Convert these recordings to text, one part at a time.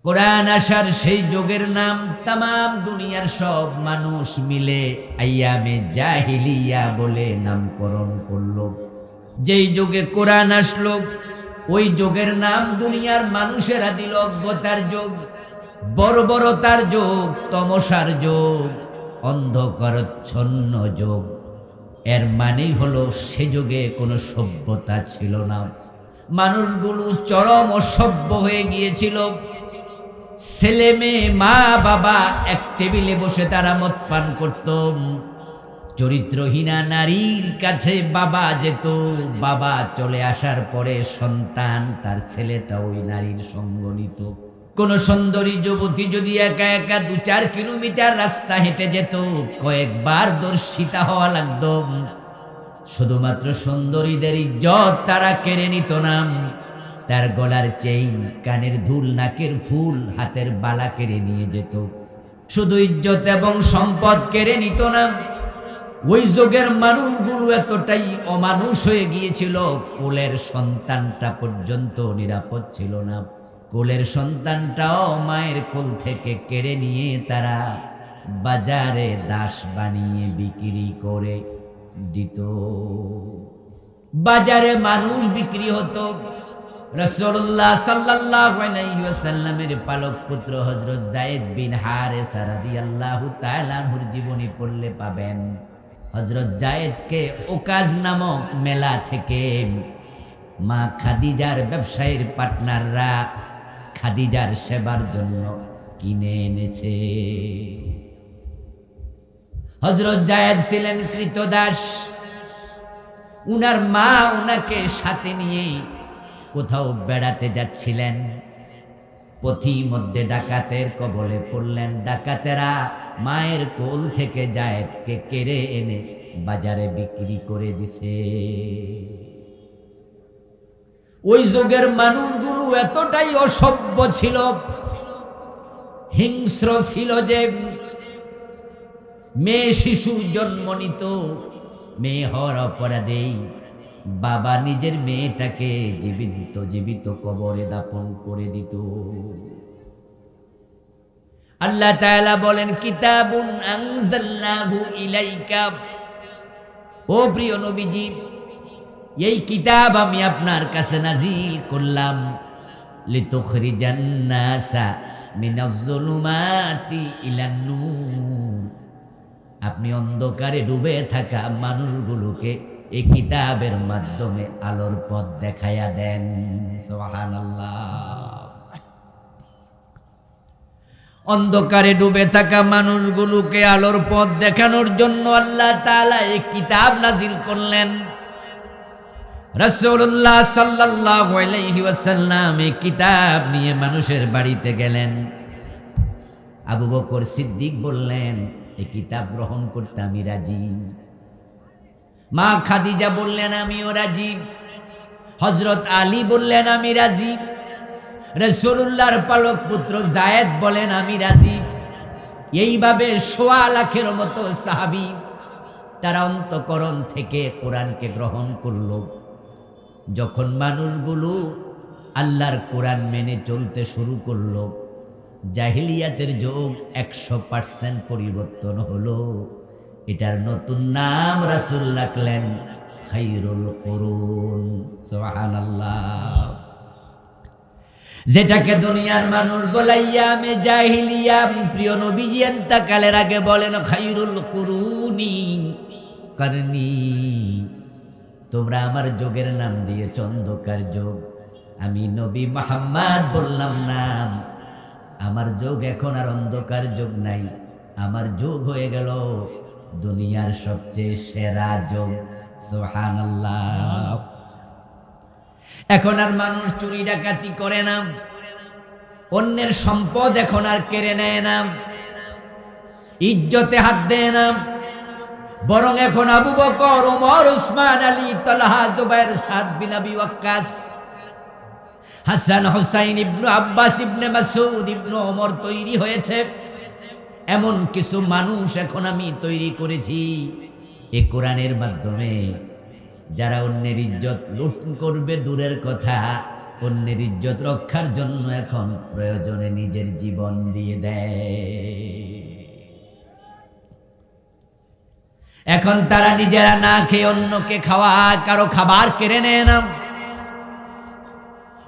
কোরআন আসার সেই যুগের নাম তামাম দুনিয়ার সব মানুষ মিলে আইয়ামে জাহিলিয়া বলে নামকরণ করল। যেই যুগে কোরআন আসলো ওই যুগের নাম দুনিয়ার মানুষেরা দিল অজ্ঞতার যুগ, বর্বরতার যুগ, তমসার যুগ, অন্ধকারচ্ছন্ন যুগ। এর মানেই হলো সে যুগে কোনো সভ্যতা ছিল না, মানুষগুলো চরম অসভ্য হয়ে গিয়েছিল। ছেলে মেয়ে মা বাবা এক টেবিলে বসে তারা মদ পান করত। চরিত্রহীনা নারীর কাছে বাবা যেত, বাবা চলে আসার পরে সন্তান তার ছেলেটা ওই নারীর সঙ্গ নিত। কোন সুন্দরী যুবতী যদি একা একা 2-4 কিলোমিটার রাস্তা হেঁটে যেত, কয়েকবার দর্শিতা হওয়া লাগত। শুধুমাত্র সুন্দরীদের ইজ্জত তারা কেড়ে নিত না, তার গলার চেইন, কানের দুল, নাকের ফুল, হাতের বালা কেড়ে নিয়ে যেত। শুধু ইজ্জত এবং সম্পদ কেড়ে নিত না, ওই যুগের মানুষগুলো এতটাই অমানুষ হয়ে গিয়েছিল, কোলের সন্তানটা পর্যন্ত নিরাপদ ছিল না। কোলের সন্তানটাও মায়ের কোল থেকে কেড়ে নিয়ে তারা বাজারে দাস বানিয়ে বিক্রি করে দিত। বাজারে মানুষ বিক্রি হতো। রাসূলুল্লাহ সাল্লাল্লাহু আলাইহি ওয়াসাল্লামের পালক পুত্র হযরত যায়েদ বিন হারেসা রাদিয়াল্লাহু তাআলা আনহুর জীবনী পড়লে পাবেন, হযরত যায়েদকে ওকাজ নামক মেলা থেকে মা খাদিজার ব্যবসায়ীর পার্টনাররা খাদিজার সেবার জন্য কিনে এনেছে। হযরত যায়েদ ছিলেন কৃতদাস। উনার মা উনাকে সাথে নিয়ে কোথাও বেড়াতে যাচ্ছিলেন, পথিমধ্যে ডাকাতের কবলে পড়লেন। ডাকাতেরা মায়ের কোল থেকে যায়েদকে কেড়ে এনে বাজারে বিক্রি করে দিছে। ওই যুগের মানুষগুলো এতটাই অসভ্য ছিল, হিংস্র ছিল যে মেয়ে শিশু জন্ম নিত, মেয়ে হওয়ার অপরাধেই বাবা নিজের মেয়েটাকে জীবিত কবরে দাফন করে দিত। আল্লাহ তাআলা বলেন, কিতাবুন আনজালনাহু ইলাইকা, ও প্রিয় নবীজি, এই কিতাব আমি আপনার কাছে নাজিল করলাম, লিতুখরিজান নাসা মিনাজ যুলুমাতি ইলান নূর, আপনি অন্ধকারে ডুবে থাকা মানুষগুলোকে এই কিতাবের মাধ্যমে আলোর পথ দেখায়া দেন। সুবহানাল্লাহ। অন্ধকারে ডুবে থাকা মানুষগুলোকে আলোর পথ দেখানোর জন্য আল্লাহ তাআলা এই কিতাব নাজিল করলেন। রাসূলুল্লাহ সাল্লাল্লাহু আলাইহি ওয়াসাল্লাম এই কিতাব নিয়ে মানুষের বাড়িতে গেলেন। আবু বকর সিদ্দিক বললেন, এই কিতাব গ্রহণ করতে আমি রাজি। মা খাদিজা বললেন, আমিও রাজি। হযরত আলী বললেন, আমি রাজি। রাসূলুল্লাহর পালক পুত্র যায়েদ বলেন, আমি রাজি। এইভাবে 1.25 লাখের মতো সাহাবী তারা অন্তঃকরণ থেকে কোরআনকে গ্রহণ করল। যখন মানুষগুলো আল্লাহর কোরআন মেনে চলতে শুরু করলো, জাহিলিয়াতের যুগ 100% পরিবর্তন হলো। এটার নতুন নাম রাসূল রাখলেন খায়রুল কুরুন। সুবহানাল্লাহ। যেটাকে দুনিয়ার মানুষ বলাইয়া আমি জাহিলিয়া, প্রিয় নবীজি ইন্তেকালের আগে বলেন খায়রুল কুরুনি করনি, তোমরা আমার যুগের নাম দিয়েছ অন্ধকার যুগ। আমি নবী মুহাম্মদ বললাম নাম, আমার যুগ এখন আর অন্ধকার যুগ নাই, আমার যুগ হয়ে গেল দুনিয়ার সবচেয়ে সেরা যুগ। সুবহানাল্লাহ। এখন আর মানুষ চুরি ডাকাতি করে না, অন্যের সম্পদ এখন আর কেড়ে নেয় না, ইজ্জতে হাত দেয় না, বরং এখন আবু বকর, ওমর, উসমান, আলী, তালহা, জুবাইর, সাদ বিন আবি ওয়াক্কাস, হাসান, হুসাইন, ইবনে আব্বাস, ইবনে মাসউদ, ইবনে ওমর তৈরি হয়েছে। এমন কিছু মানুষ এখন আমি তৈরি করেছি এই কোরআনের মাধ্যমে, যারা অন্যের ইজ্জত লুট করবে দূরের কথা, অন্যের ইজ্জত রক্ষার জন্য এখন প্রয়োজনে নিজের জীবন দিয়ে দেয়। এখন তারা নিজেরা না খেয়ে অন্যকে খাওয়ায়, কারো খাবার কেড়ে নেয় না।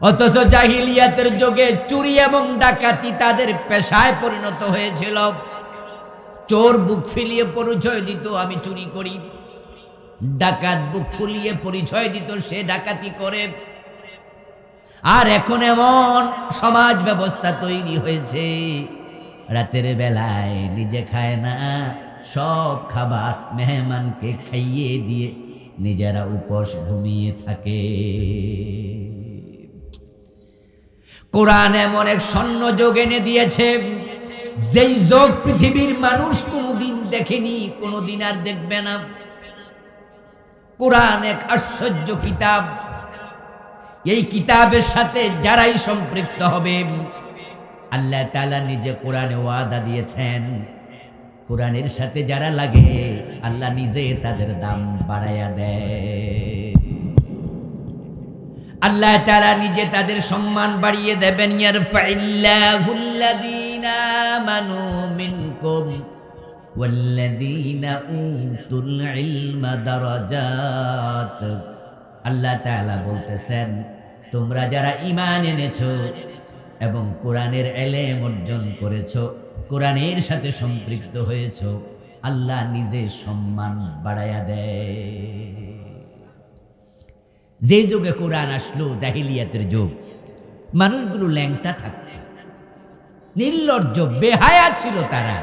অথচ জাহিলিয়াতের যুগে চুরি এবং ডাকাতি তাদের পেশায় পরিণত হয়েছিল। চোর বুক ফুলিয়ে পরিচয় দিত আমি চুরি করি, ডাকাত বুক ফুলিয়ে পরিচয় দিত সে ডাকাতি করে। আর এখন এমন সমাজ ব্যবস্থা তৈরি হয়েছে, রাতের বেলায় নিজে খায় না, সব খাবার মেহমানকে খাইয়ে দিয়ে নিজেরা উপোস ঘুমিয়ে থাকে। কোরআন এমন এক স্বর্ণ যোগ এনে দিয়েছে, যেই যোগ পৃথিবীর মানুষ কোনোদিন দেখেনি, কোনোদিন আর দেখবে না। কোরআন এক আশ্চর্য কিতাব। এই কিতাবের সাথে যারাই সম্পৃক্ত হবে, আল্লাহ তাআলা নিজে কোরআনে ওয়াদা দিয়েছেন, কোরআনের সাথে যারা লাগে আল্লাহ নিজে তাদের দাম বাড়াইয়া দেয়। আল্লাহ তাআলা নিজে তাদের সম্মান বাড়িয়ে দেবেন। ইয়ারফাইল্লাহুল্লাযীনা আমানু মিনকুম ওয়াল্লাযীনা উতুল ইলমা দারাজাত। আল্লাহ তাআলা বলতেছেন, তোমরা যারা ঈমান এনেছো এবং কোরআনের ইলম অর্জন করেছো, কোরআনের সাথে সম্পৃক্ত হয়েছো, আল্লাহ নিজে সম্মান বাড়াইয়া দেয়। যে যুগে কোরআন আসলো, জাহিলিয়াতের যুগ, মানুষগুলো ল্যাংটা থাকত, নির্লজ্জ বেহায়া ছিল তারা।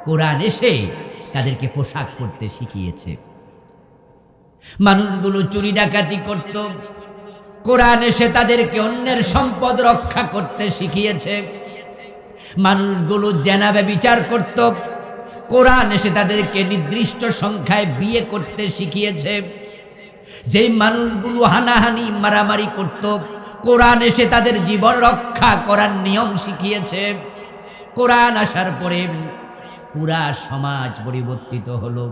কোরআন এসে তাদেরকে পোশাক পরতে শিখিয়েছে। মানুষগুলো চুরি ডাকাতি করত, কোরআন এসে তাদেরকে অন্যের সম্পদ রক্ষা করতে শিখিয়েছে। মানুষগুলো জেনা ব্যভিচার করত, কোরআন এসে তাদেরকে নির্দিষ্ট সংখ্যায় বিয়ে করতে শিখিয়েছে। যেই মানুষগুলো হানাহানি মারামারি করত, কোরআন এসে তাদের জীবন রক্ষা করার নিয়ম শিখিয়েছে। কোরআন আসার পরে পুরা সমাজ পরিবর্তিত হলো।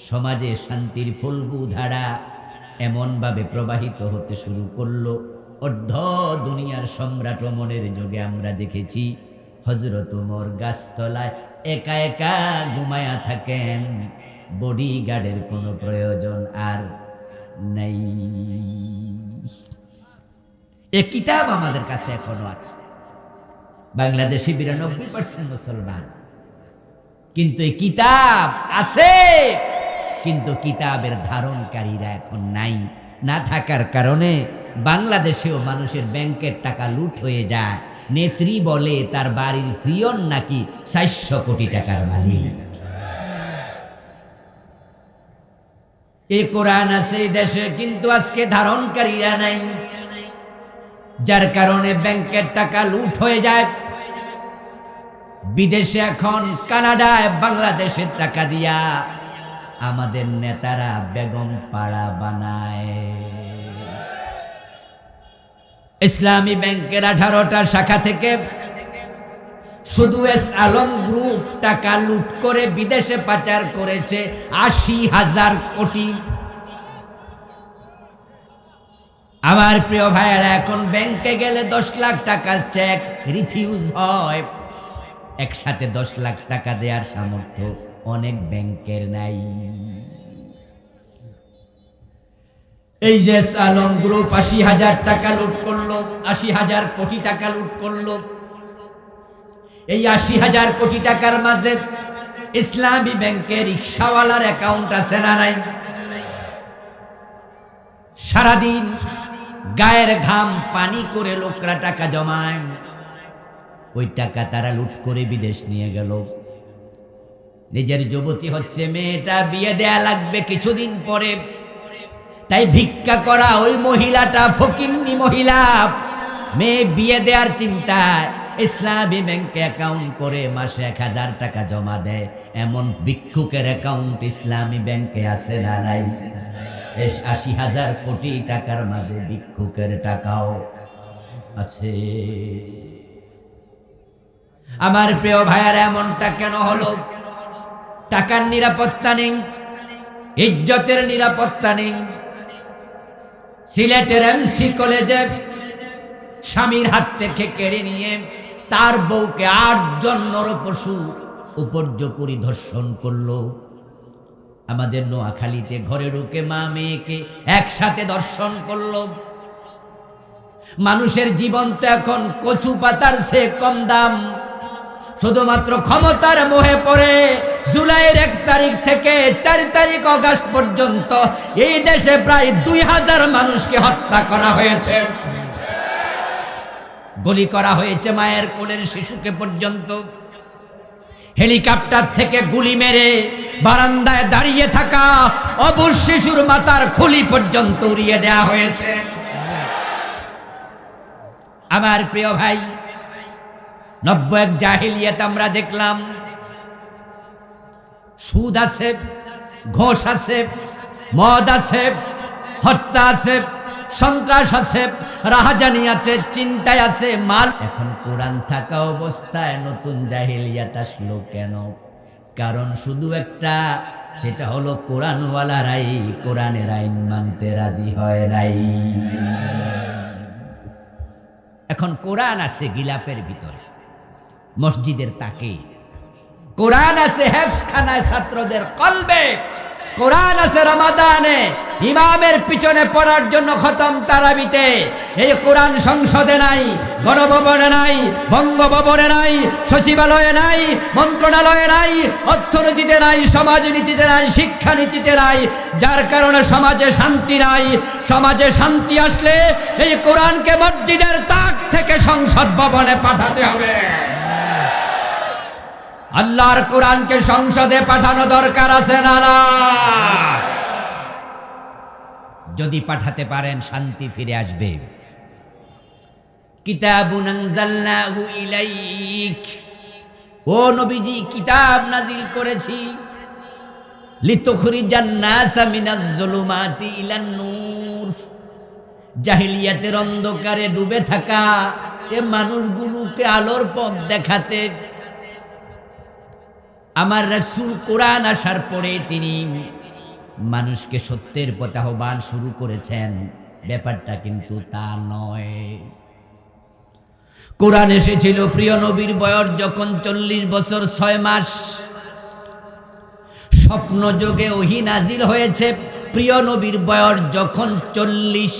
সমাজে শান্তির ফল্গু ধারা এমনভাবে প্রবাহিত হতে শুরু করলো, অর্ধ দুনিয়ার সম্রাট ওমরের যুগে আমরা দেখেছি হযরত ওমর গাছতলায় একা একা ঘুমায়া থাকেন, বডিগার্ডের কোনো প্রয়োজন আর নাই। এ কিতাব আমাদের কাছে এখনো আছে। বাংলাদেশে 92% মুসলমান, কিন্তু এই কিতাব আছে, কিন্তু কিতাবের ধারণকারীরা এখন নাই। না থাকার কারণে বাংলাদেশেও মানুষের ব্যাংকের টাকা লুট হয়ে যায়। নেত্রী বলে তার বাড়ির ফিয়ন নাকি 400 কোটি টাকার মালিক। এই কোরআন আছে এই দেশে, কিন্তু আজকে ধারণকারীরা নাই, যার কারণে ব্যাংকের টাকা লুট হয়ে যায়। বিদেশে এখন কানাডায় বাংলাদেশের টাকা দিয়া আমাদের নেতারা বেগম পাড়া বানায়। ইসলামী ব্যাংকের 18টা শাখা থেকে শুধু এস আলম গ্রুপ টাকা লুট করে বিদেশে পাচার করেছে 80,000 কোটি। আমার প্রিয় ভাইয়েরা, এখন ব্যাংকে গেলে 10 লাখ টাকার চেক রিফিউজ হয়। একসাথে 10 লাখ টাকা দেওয়ার সামর্থ্য অনেক ব্যাংকের নাই। এই যে আলম গ্রুপ 80,000 টাকা লুট করলো, 80,000 কোটি টাকা লুট করলো। এই 80,000 কোটি টাকার মাঝে ইসলামী ব্যাংকে রিকশাওয়ালার অ্যাকাউন্ট আছে না নাই? সারাদিন গায়ের ঘাম পানি করে লোকরা টাকা জমায়, ওই টাকা তারা লুট করে বিদেশ নিয়ে গেল। নিজের যুবতী হচ্ছে, মেয়েটা বিয়ে দেয়া লাগবে কিছুদিন পরে, তাই ভিক্ষা করা ওই মহিলাটা ফকিন্নি মহিলা, মেয়ে বিয়ে দেওয়ার চিন্তায় ইসলামী ব্যাংকে অ্যাকাউন্ট করে মাসে 1000 টাকা জমা দেয়। এমন ভিক্ষুকের অ্যাকাউন্ট ইসলামী ব্যাংকে আছে না নাই? 80,000 কোটি টাকার মাঝে ভিক্ষুকের টাকাও আছে। আমার প্রিয় ভাইয়ারা, এমনটা কেন হলো? টাকার নিরাপত্তা নেই, ইজ্জতের নিরাপত্তা নেই। সিলেটের এমসি কলেজে স্বামীর হাত থেকে কেড়ে নিয়ে তার বউকে 8 জন নরপশু উপর্যুপরি ধর্ষণ করলো। আমাদের নোয়াখালীতে ঘরে ঢুকে মা মেয়েকে একসাথে ধর্ষণ করলো। মানুষের জীবন তো এখন কচু পাতার চেয়ে কম দাম। শুধুমাত্র ক্ষমতার মোহে পড়ে জুলাইয়ের 1 তারিখ থেকে 4 তারিখ অগাস্ট পর্যন্ত এই দেশে প্রায় 2000 মানুষকে হত্যা করা হয়েছে, গুলি করা হয়েছে মায়ের কোলের শিশুকে পর্যন্ত। হেলিকপ্টার থেকে গুলি মেরে বারান্দায় দাঁড়িয়ে থাকা অবুঝ শিশুর মাথার খুলি পর্যন্ত উড়িয়ে দেওয়া হয়েছে। আমার প্রিয় ভাই, 91 জাহেলিয়াত আমরা দেখলাম। সুদ আছে, ঘোষ আছে, মদ আছে, হত্যা আছে, সন্ত্রাস আছে, রাহাজানি আছে, চিন্তায় আছে, মাল। এখন কোরআন থাকা অবস্থায় নতুন জাহেলিয়াত আসলো কেন? কারণ শুধু একটা, সেটা হলো কোরআনওয়ালারাই কোরআনের আইন মানতে রাজি হয় নাই। এখন কোরআন আছে গিলাপের ভিতরে, মসজিদের তাকে, কোরআন আছে হেফজখানায় ছাত্রদের কলবে, কোরআন আছে রমাদানে ইমামের পিছনে পড়ার জন্য খতম তারাবিতে। এই কোরআন সংসদে নাই, গণভবনে নাই, বঙ্গভবনে নাই, সচিবালয়ে নাই, মন্ত্রণালয়ে নাই, অর্থনীতিতে নাই, সমাজনীতিতে নাই, শিক্ষানীতিতে নাই। যার কারণে সমাজে শান্তি নাই। সমাজে শান্তি আসলে এই কোরআনকে মসজিদের তাক থেকে সংসদ ভবনে পাঠাতে হবে। আল্লাহর কোরআনকে সংসদে পাঠানো দরকার আছে না? না, যদি পাঠাতে পারেন শান্তি ফিরে আসবে। কিতাবুন আনজালনাহু ইলাইক, ও নবীজি কিতাব নাজিল করেছি, লিতুখরিজান নাসা মিনাজ যুলুমাতি ইলান নূর। জাহেলিয়াতের অন্ধকারে ডুবে থাকা এ মানুষগুলোকে আলোর পথ দেখাতে আমার রাসূল কোরআন আসার পরে তিনি মানুষকে সত্যের পথে আহ্বান শুরু করেছেন। ব্যাপারটা কিন্তু তা নয়। কোরআন এসেছিল প্রিয় নবীর বয়স যখন 40 বছর 6 মাস। স্বপ্ন যোগে ওহী নাজিল হয়েছে প্রিয় নবীর বয়স যখন 40,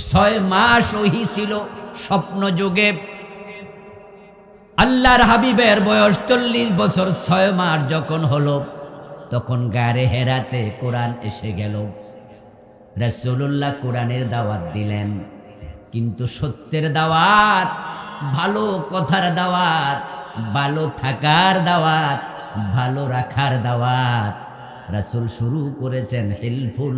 6 মাস ওহী ছিল স্বপ্ন যোগে। আল্লাহর হাবিবের বয়স 40 বছর 6 মাস যখন হলো, তখন গারে হেরাতে কোরআন এসে গেল। রাসূলুল্লাহ কোরআনের দাওয়াত দিলেন, কিন্তু সত্যের দাওয়াত, ভালো কথার দাওয়াত, ভালো থাকার দাওয়াত, ভালো রাখার দাওয়াত রাসূল শুরু করেছেন হিলফুল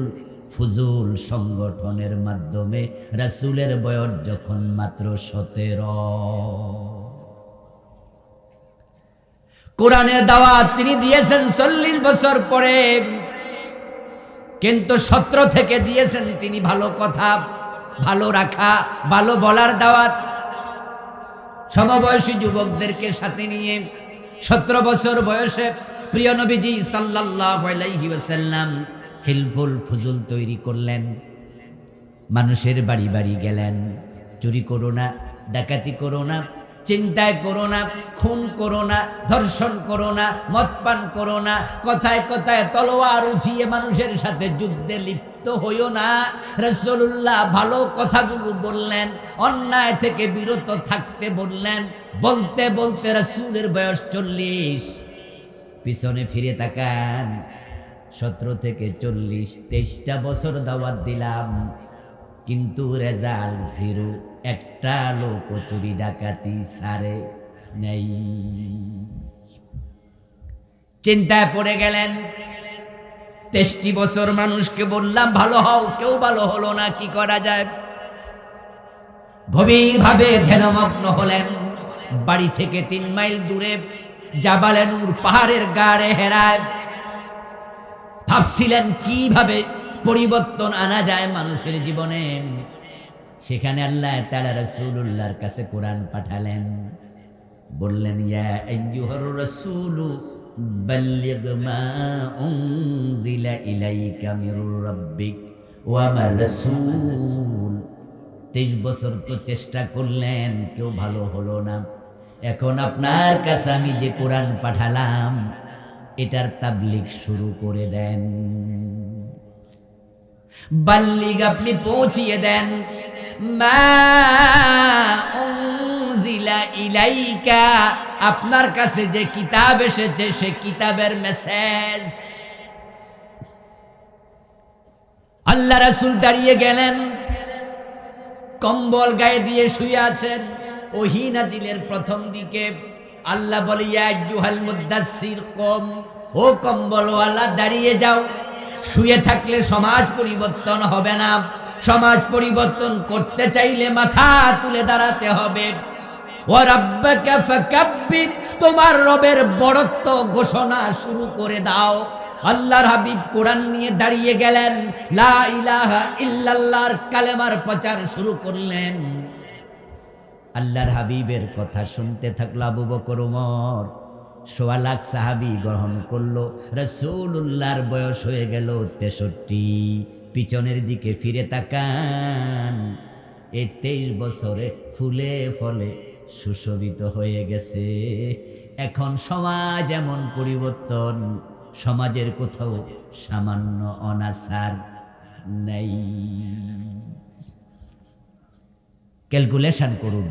ফুজুল সংগঠনের মাধ্যমে। রাসূলের বয়স যখন মাত্র 17। কোরআনের দাওয়াত তিনি দিয়েছেন 40 বছর পরে, কিন্তু 17 থেকে দিয়েছেন তিনি ভালো কথা, ভালো রাখা, ভালো বলার দাওয়াত। সমবয়সী যুবকদেরকে সাথে নিয়ে 17 বছর বয়সে প্রিয় নবীজি সাল্লাল্লাহু আলাইহি ওয়াসাল্লাম হিলফুল ফুজুল তৈরি করলেন। মানুষের বাড়ি বাড়ি গেলেন। চুরি করো না, ডাকাতি করো না, চিন্তায় করো না, খুন করো না, ধর্ষণ করো না, মদ পান করো না, কথায় কথায় তলোয়ার উঠিয়ে মানুষের সাথে যুদ্ধে লিপ্ত হইও না। রাসূলুল্লাহ ভালো কথাগুলো বললেন, অন্যায় থেকে বিরত থাকতে বললেন। বলতে বলতে রাসূলের বয়স 40। পিছনে ফিরে তাকান, 17 থেকে 40, 23টা বছর দাওয়াত দিলাম, কিন্তু রেজাল্ট 0। একটা লোক চুরি ডাকাতি ছাড়ে নেই। চিন্তায় পড়ে গেলেন। 23 বছর মানুষকে বললাম ভালো হও, কেউ ভালো হলো না, কি করা যায়? গভীরভাবে ধ্যানমগ্ন হলেন। বাড়ি থেকে 3 মাইল দূরে জাবালে নূর পাহাড়ের গাড়ে হেরায় ভাবছিলেন কিভাবে পরিবর্তন আনা যায় মানুষের জীবনে। সেখানে আল্লাহ তাআলা রাসূলুল্লাহর কাছে কোরআন পাঠালেন। বললেন, ইয়া আইয়ুহার রাসূলু বাল্লিগ মা উনজিলা ইলাইকা মির রাব্বিক ও আমার রাসূল 23 বছর তো চেষ্টা করলেন, কেউ ভালো হলো না। এখন আপনার কাছে আমি যে কোরআন পাঠালাম এটার তাবলীগ শুরু করে দেন, বাল্লিগ আপনি পৌঁছিয়ে দেন। মা উনজিলা ইলাইকা, আপনার কাছে যে কিতাব এসেছে সে কিতাবের মেসেজ। আল্লাহ রাসূল দাঁড়িয়ে গেলেন, কম্বল গায়ে দিয়ে শুয়ে আছেন। ওহী নাজিলের প্রথম দিকে আল্লাহ বলে, ইয়া আইয়ুহাল মুদ্দাসসির কম, ও কম্বলওয়ালা দাঁড়িয়ে যাও। শুয়ে থাকলে সমাজ পরিবর্তন হবে না, সমাজ পরিবর্তন করতে চাইলে মাথা তুলে দাঁড়াতে হবে। ওয়া রাব্বাকা ফাকাব্বির, তোমার রবের বড়ত্ব ঘোষণা শুরু করে দাও। আল্লাহর হাবিব কোরআন নিয়ে দাঁড়িয়ে গেলেন, লা ইলাহা ইল্লাল্লাহর কালেমার প্রচার শুরু করলেন। আল্লাহর হাবিবের কথা শুনতে থাকলো আবু বকর, ওমর, ১৬ লাখ সাহাবী গ্রহণ করলো। রাসূলুল্লাহর বয়স হয়ে গেল ৬৩। পিছনের দিকে ফিরে তাকান, এই ২৩ বছরে ফুলে ফলে সুশোভিত হয়ে গেছে। এখন সমাজ এমন পরিবর্তন, সমাজের কোথাও সামান্য অনাচার নাই। ক্যালকুলেশন করুন,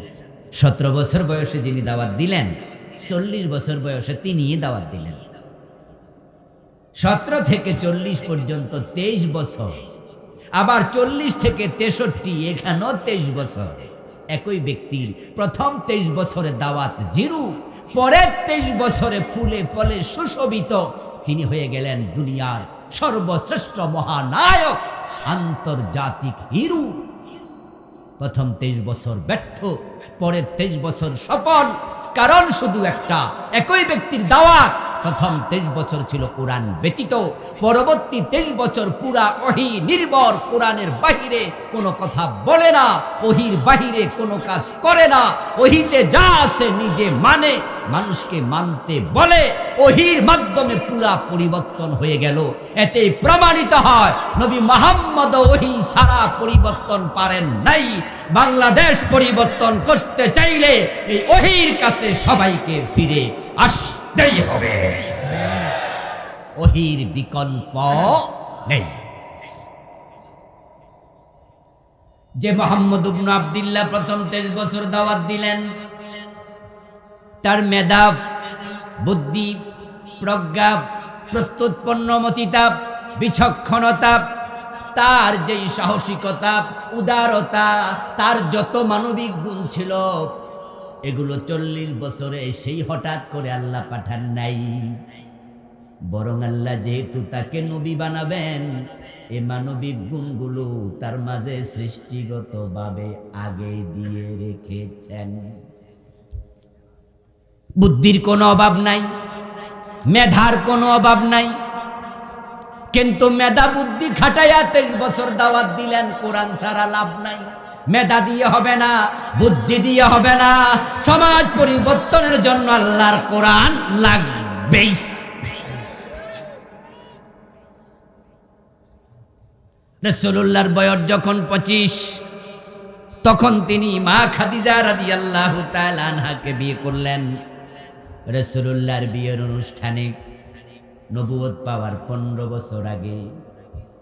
১৭ বছর বয়সে যিনি দাওয়াত দিলেন, ৪০ বছর বয়সে তিনিই দাওয়াত দিলেন। ১৭ থেকে ৪০ পর্যন্ত ২৩ বছর, আবার ৪০ থেকে ৬৩ এখানেও ২৩ বছর। একই ব্যক্তির প্রথম ২৩ বছরে দাওয়াত জিরু, পরের ২৩ বছরে ফুলে ফলে সুশোভিত। তিনি হয়ে গেলেন দুনিয়ার সর্বশ্রেষ্ঠ মহানায়ক, আন্তর্জাতিক হিরো। প্রথম ২৩ বছর ব্যর্থ, পরের ২৩ বছর সফল। কারণ শুধু একটা, একই ব্যক্তির দাওয়াত। প্রথম ২৩ বছর ছিল কোরআন ব্যতীত, পরবর্তী ২৩ বছর পুরা ওহী নির্ভর, কোরআনের বাহিরে কোনো কথা বলে না, ওহীর বাহিরে কোনো কাজ করে না। ওহীতে যা আছে নিজে মানে, মানুষকে মানতে বলে। ওহীর মাধ্যমে পুরা পরিবর্তন হয়ে গেল। এতে প্রমাণিত হয় নবী মুহাম্মদ ওহী সারা পরিবর্তন পারেন নাই। বাংলাদেশ পরিবর্তন করতে চাইলে এই ওহীর কাছে সবাইকে ফিরে আসতেই হবে, ওহীর বিকল্প নেই। যে মুহাম্মদ ইবনে আব্দুল্লাহ প্রথম 23 বছর দাওয়াত দিলেন, তার মেধা, বুদ্ধি, প্রজ্ঞা, প্রত্যুৎপন্নমতিতা, বিচক্ষণতা, তার যেই সাহসিকতা, উদারতা, তার যত মানবিক গুণ ছিল, এগুলো 40 বছরে সেই হঠাৎ করে আল্লাহ পাঠান নাই। বরং আল্লাহ যেহেতু তাকে নবী বানাবেন, এই মানবিক গুণগুলো তার মাঝে সৃষ্টিগতভাবে আগে দিয়ে রেখেছেন। বুদ্ধির কোনো অভাব নাই, মেধার কোনো অভাব নাই, কিন্তু মেধা বুদ্ধি খাটাইয়া 23 বছর দাওয়াত দিলেন। কোরআন ছাড়া লাভ নাই। মেধা দিয়ে হবে না, বুদ্ধি দিয়ে হবে না, সমাজ পরিবর্তনের জন্য আল্লাহর কোরআন লাগবেই। রাসূলুল্লাহর বয়স যখন 25, তখন তিনি মা খাদিজা রাদিয়াল্লাহু তাআলা আনহাকে বিয়ে করলেন। রাসূলুল্লাহর বিয়ের অনুষ্ঠানে নবুয়ত পাওয়ার 15 বছর আগে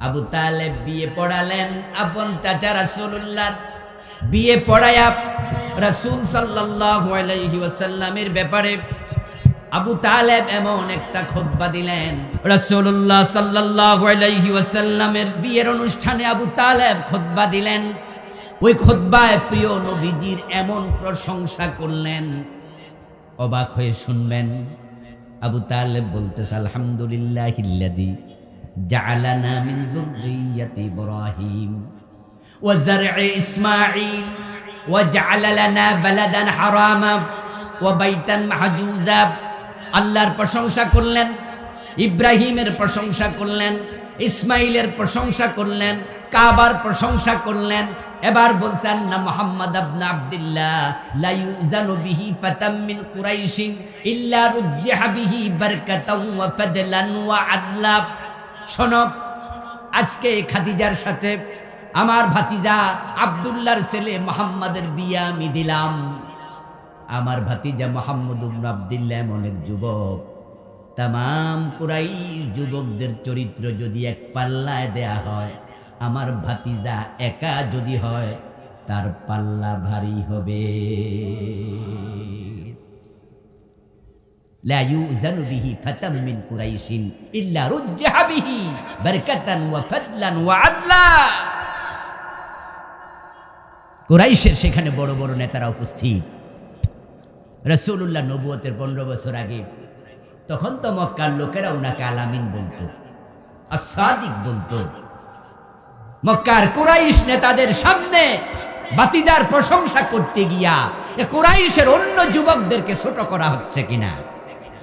আবু তালেব বিয়ে পড়ালেন। আপন চাচা রাসূলুল্লাহর বিয়ে পড়ায়া রাসূল সাল্লাল্লাহু আলাইহি ওয়াসাল্লামের ব্যাপারে আবু তালেব এমন একটা খুতবা দিলেন। রাসূলুল্লাহ সাল্লাল্লাহু আলাইহি ওয়াসাল্লামের বিয়ের অনুষ্ঠানে আবু তালেব খুতবা দিলেন। ওই খুতবায় প্রিয় নবীজির এমন প্রশংসা করলেন, অবাক হয়ে শুনবেন। আবু তালেব বলতেছে, আলহামদুলিল্লাহিল্লাযী জাআলানা মিন যুররিয়্যাতি ইব্রাহিম ওয়া যার'i ইসমাঈল ওয়া জাআলা লানা বালাদান হারামা ওয়া বাইতান মাহজুজা। আল্লাহর প্রশংসা করলেন, ইব্রাহিমের প্রশংসা করলেন, ইসমাইলের প্রশংসা করলেন, কাবার প্রশংসা করলেন। এবার বলছেন না মুহাম্মদ ইবনে আব্দুল্লাহ লা ইউজানু বিহি ফাতাম মিন কুরাইশিন ইল্লা রুজ্জিহা বিহি বারকাতান ওয়া ফাদলান ওয়া আদলা। শোনো, আজকে খাদিজার সাথে আমার ভাতিজা আব্দুল্লাহর ছেলে মুহাম্মাদের বিয়া আমি দিলাম। আমার ভাতিজা মুহাম্মদ ইবনে আব্দুল্লাহ এমন এক যুবক, তামাম কুরাইশ যুবকদের চরিত্র যদি এক পাল্লায় দেয়া হয়, আমার ভাতিজা একা যদি হয় তার পাল্লা ভারী হবে। লা ইউজানু বিহি ফাতাম মিন কুরাইশিন ইল্লা রুজ্জাহা বিহি বারকাতান ওয়া ফাদলান ওয়া আদলা। কুরাইশের সেখানে বড় বড় নেতারা উপস্থিত। রাসূলুল্লাহ নবুয়তের 15 বছর আগে, তখন তো মক্কার লোকেরা উনাকে আলামিন বলতো, as-সাদিক বলতো। মক্কার কুরাইশ নেতাদের সামনে ভাতিজার প্রশংসা করতে গিয়া এ কুরাইশের অন্য যুবকদেরকে ছোট করা হচ্ছে কিনা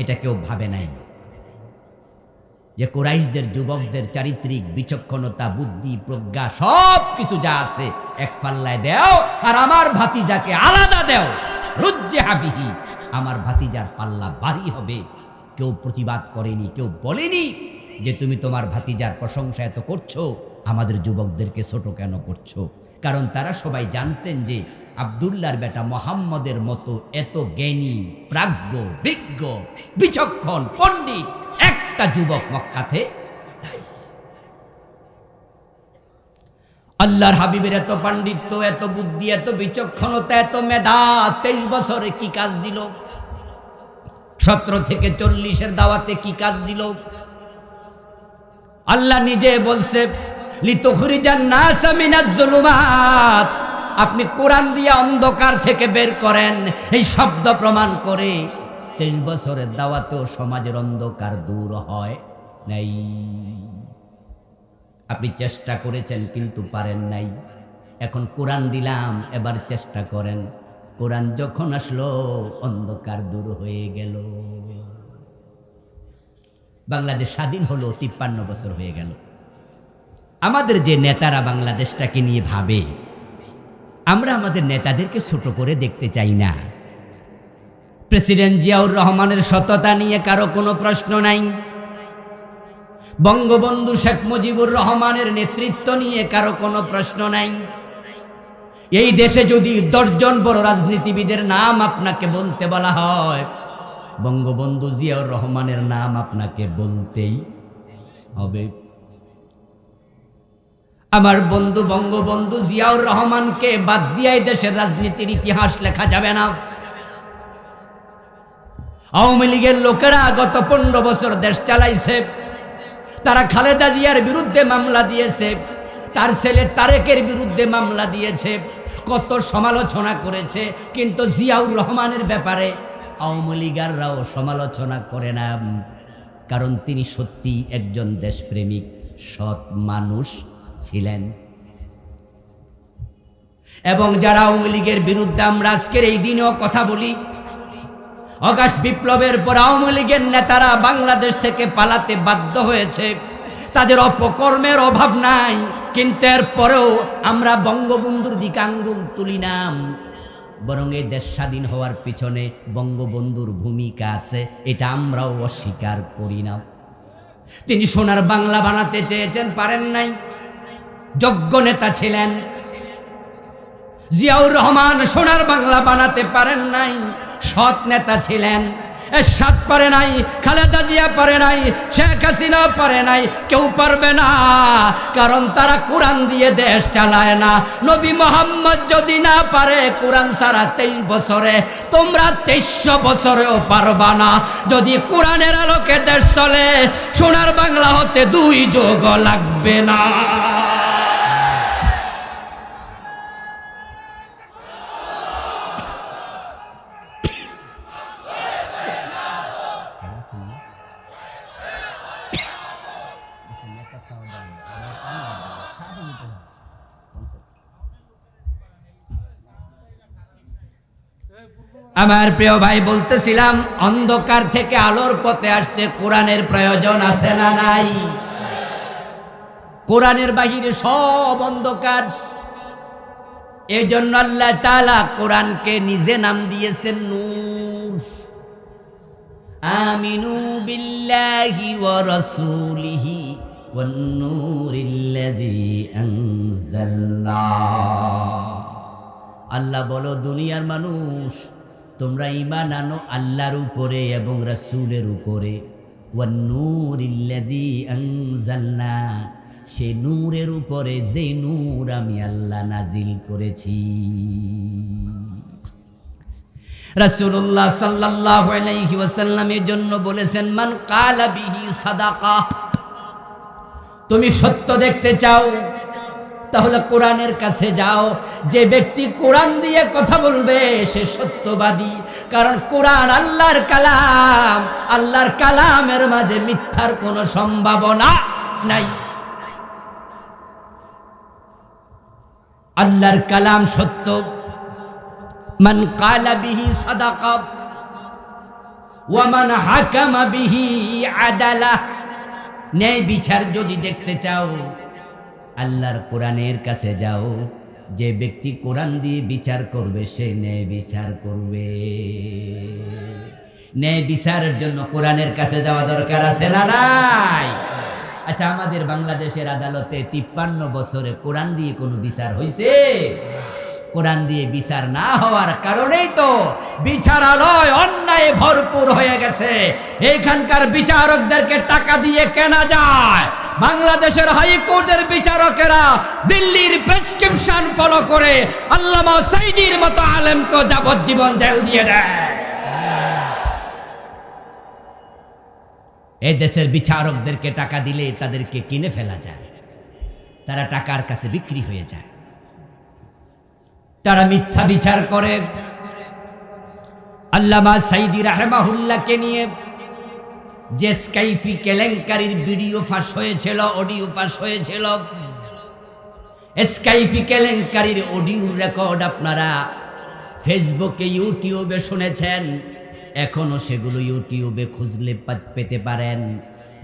এটা কেউ ভাবে নাই। যে কুরাইশদের যুবকদের চারিত্রিক বিচক্ষণতা, বুদ্ধি, প্রজ্ঞা সব কিছু যা আছে এক পাল্লায় দেও, আর আমার ভাতিজাকে আলাদা দেও। রুজ্জাহা বিহি, আমার ভাতিজার পাল্লা ভারী হবে। কেউ প্রতিবাদ করেনি, কেউ বলেনি যে তুমি তোমার ভাতিজার প্রশংসা এত করছো, আমাদের যুবকদেরকে ছোট কেন করছো। কারণ তারা সবাই জানতেন যে আব্দুল্লাহর বেটা মুহাম্মদের মতো এত জ্ঞানী, প্রাজ্ঞ, বিজ্ঞ, বিচক্ষণ, পণ্ডিত একটা যুবক মক্কাতে নাই। আল্লাহর হাবিবের এত পাণ্ডিত্য, এত বুদ্ধি, এত বিচক্ষণতা, এত মেধা 23 বছরে কি কাজ দিল? 17 থেকে 40-এর দাওয়াতে কি কাজ দিল? আল্লাহ নিজে বলছে লিতুখরিজান নাস মিনাজ যুলুমাত, আপনি কোরআন দিয়ে অন্ধকার থেকে বের করেন। এই শব্দ প্রমাণ করে 23 বছরের দাওয়াতেও সমাজের অন্ধকার দূর হয় নাই। আপনি চেষ্টা করেছেন কিন্তু পারেন নাই। এখন কোরআন দিলাম, এবার চেষ্টা করেন। কোরআন যখন আসলো অন্ধকার দূর হয়ে গেল। বাংলাদেশ স্বাধীন হলো 53 বছর হয়ে গেল। আমাদের যে নেতারা বাংলাদেশটাকে নিয়ে ভাবে, আমরা আমাদের নেতাদেরকে ছোট করে দেখতে চাই না। প্রেসিডেন্ট জিয়াউর রহমানের সততা নিয়ে কারো কোনো প্রশ্ন নাই। বঙ্গবন্ধু শেখ মুজিবুর রহমানের নেতৃত্ব নিয়ে কারো কোনো প্রশ্ন নাই। এই দেশে যদি 10 জন বড় রাজনীতিবিদের নাম আপনাকে বলতে বলা হয়, বঙ্গবন্ধু জিয়াউর রহমানের নাম আপনাকে বলতেই হবে। আমার বন্ধু বঙ্গবন্ধু জিয়াউর রহমানকে বাদ দিয়ে দেশের রাজনীতির ইতিহাস লেখা যাবে না। আওয়ামী লীগের লোকেরা গত 15 বছর দেশ চালাইছে। তারা খালেদা জিয়ার বিরুদ্ধে মামলা দিয়েছে, তার ছেলে তারেকের বিরুদ্ধে মামলা দিয়েছে, কত সমালোচনা করেছে, কিন্তু জিয়াউর রহমানের ব্যাপারে আওয়ামী লীগাররাও সমালোচনা করে না। কারণ তিনি সত্যি একজন দেশপ্রেমিক, সৎ মানুষ ছিলেন। এবং যারা আওয়ামী লীগের বিরুদ্ধে, আমরা আজকের এই দিনেও কথা বলি, আগস্ট বিপ্লবের পর আওয়ামী লীগের নেতারা বাংলাদেশ থেকে পালাতে বাধ্য হয়েছে। তাদের অপকর্মের অভাব নাই, কিন্তু এরপরেও আমরা বঙ্গবন্ধুর দিকে আঙ্গুল তুলি না। বরং এই দেশ স্বাধীন হওয়ার পিছনে বঙ্গবন্ধুর ভূমিকা আছে, এটা আমরাও অস্বীকার করি না। তিনি সোনার বাংলা বানাতে চেয়েছেন, পারেন নাই। যোগ্য নেতা ছিলেন জিয়াউর রহমান, সোনার বাংলা বানাতে পারেন নাই। সৎ নেতা ছিলেন, এরশাদ পারে নাই, খালেদা জিয়া পারে নাই, শেখ হাসিনা পারে নাই, কেউ পারবে না। কারণ তারা কোরআন দিয়ে দেশ চালায় না। নবী মোহাম্মদ যদি না পারে কোরআন ছাড়া 23 বছরে, তোমরা 2300 বছরেও পারবা না। যদি কোরআনের আলোকে দেশ চলে, সোনার বাংলা হতে 2 যুগ লাগবে না। আমার প্রিয় ভাই, বলতেছিলাম অন্ধকার থেকে আলোর পথে আসতে কোরআনের প্রয়োজন আছে না নাই? কোরআনের বাহিরে সব অন্ধকার। এই জন্য আল্লাহ তাআলা কোরআনকে নিজে নাম দিয়েছেন নূর। আমিনু বিল্লাহি ওয়া রাসূলিহি ওয়ান-নূরিল্লাযী আনজালনা। আল্লাহ বলো, দুনিয়ার মানুষ, তোমরা ঈমান আনো আল্লাহর উপরে এবং রাসূলের উপরে। ওয়ান-নূরিল্লাযী আনজালনা, সেই নূরের উপরে যে নূর আমি আল্লাহ নাজিল করেছি। রাসূলুল্লাহ সাল্লাল্লাহু আলাইহি ওয়াসাল্লামের জন্য বলেছেন, মান কালা বিহি সাদাকা। তুমি সত্য দেখতে চাও তাহলে কোরআনের কাছে যাও। যে ব্যক্তি কোরআন দিয়ে কথা বলবে সে সত্যবাদী, কারণ কোরআন আল্লাহর কালাম। আল্লাহর কালামের মাঝে মিথ্যার কোনো সম্ভাবনা নাই। আল্লাহর কালাম সত্য। মান কালা বিহি সাদাকা ওয়া মান হাকামা বিহি আদালা। ন্যায় বিচার যদি দেখতে চাও আল্লাহর কোরআনের কাছে যাও। যে ব্যক্তি কোরআন দিয়ে বিচার করবে সে ন্যায় বিচার করবে। ন্যায় বিচারের জন্য কোরআনের কাছে যাওয়া দরকার আছে না নাই? আচ্ছা, আমাদের বাংলাদেশের আদালতে 53 বছরে কোরআন দিয়ে কোনো বিচার হয়েছে? কোরআন দিয়ে বিচার না হওয়ার কারণেই তো বিচারালয় অন্যায় ভরপুর হয়ে গেছে। এইখানকার বিচারকদেরকে টাকা দিয়ে কেনা যায়। বাংলাদেশের হাইকোর্টের বিচারকেরা দিল্লির প্রেসক্রিপশন ফলো করে আল্লামা সাইদির মতো আলেমকে যাবজ্জীবন জেল দিয়ে দেয়। এই দেশের বিচারকদেরকে টাকা দিলে তাদেরকে কিনে ফেলা যায়। তারা টাকার কাছে বিক্রি হয়ে যায়। তারা মিথ্যা বিচার করে। আল্লামা সাইদি রাহমাহুল্লাহকে নিয়ে যে স্কাইফি কেলেঙ্কারির ভিডিও ফাঁস হয়েছিল, অডিও ফাঁস হয়েছিল, স্কাইফি কেলেঙ্কারির অডিও রেকর্ড আপনারা ফেসবুকে, ইউটিউবে শুনেছেন। এখনো সেগুলো ইউটিউবে খুঁজলে পেতে পারেন,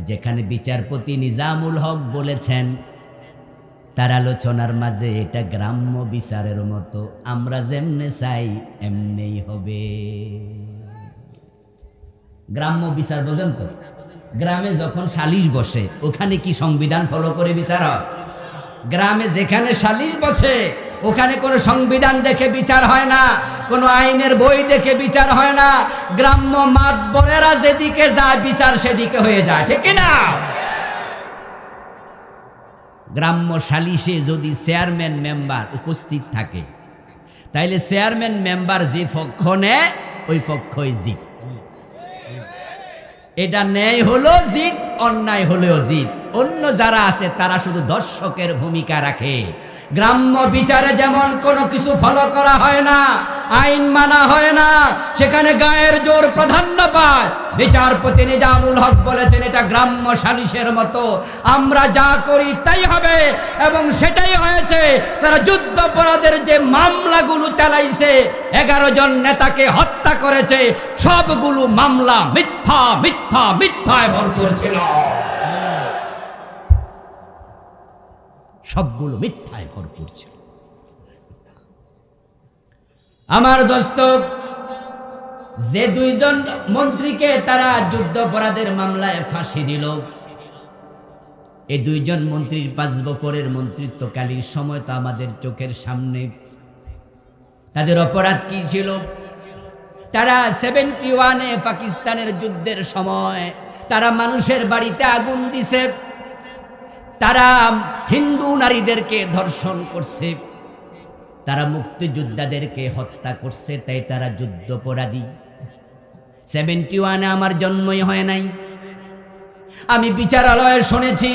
যেখানে বিচারপতি নিজামুল হক বলেছেন তার আলোচনার মাঝে, এটা গ্রাম্য বিচারের মতো, আমরা যেমনে চাই এমনেই হবে। গ্রাম্য বিচার বোঝেন তো? গ্রামে যখন সালিশ বসে ওখানে কি সংবিধান ফলো করে বিচার হয়? গ্রামে যেখানে সালিশ বসে ওখানে কোনো সংবিধান দেখে বিচার হয় না, কোনো আইনের বই দেখে বিচার হয় না। গ্রাম্য মাতবরেরা যেদিকে যায় বিচার সেদিকে হয়ে যায়, ঠিক কিনা? গ্রাম্য সালিশে যদি চেয়ারম্যান মেম্বার উপস্থিত থাকে তাইলে চেয়ারম্যান মেম্বার যে পক্ষ নেয় ওই পক্ষই জিত। এটা ন্যায় হলো জিত, অন্যায় হলেও জিত। অন্য যারা আছে তারা শুধু দর্শকের ভূমিকা রাখে। গ্রাম্য বিচারে যেমন কোনো কিছু ফলো করা হয় না, আইন মানা হয় না, সেখানে গায়ের জোর প্রাধান্য পায়। বিচারপতি নিজামুল হক বলেছেন এটা গ্রাম্য সালিশের মতো, আমরা যা করি তাই হবে, এবং সেটাই হয়েছে। তারা যুদ্ধাপরাধের যে মামলাগুলো চালাইছে, 11 জন নেতাকে হত্যা করেছে, সবগুলো মামলা মিথ্যা মিথ্যা মিথ্যায় ভরপুর ছিল। সবগুলো মিথ্যায় ভরপুর ছিল। আমার দোস্ত, যে 2 জন মন্ত্রীকে তারা যুদ্ধাপরাধের মামলায় ফাঁসি দিল, এই 2 জন মন্ত্রীর 5 বছরের মন্ত্রিত্বকালীন সময় তো আমাদের চোখের সামনে। তাদের অপরাধ কি ছিল? তারা 71-এ পাকিস্তানের যুদ্ধের সময় তারা মানুষের বাড়িতে আগুন দিছে, তারা হিন্দু নারীদেরকে ধর্ষণ করছে, তারা মুক্তিযোদ্ধাদেরকে হত্যা করছে, তাই তারা যুদ্ধাপরাধী। 71-এ আমার জন্মই হয় নাই। আমি বিচারালয়ে শুনেছি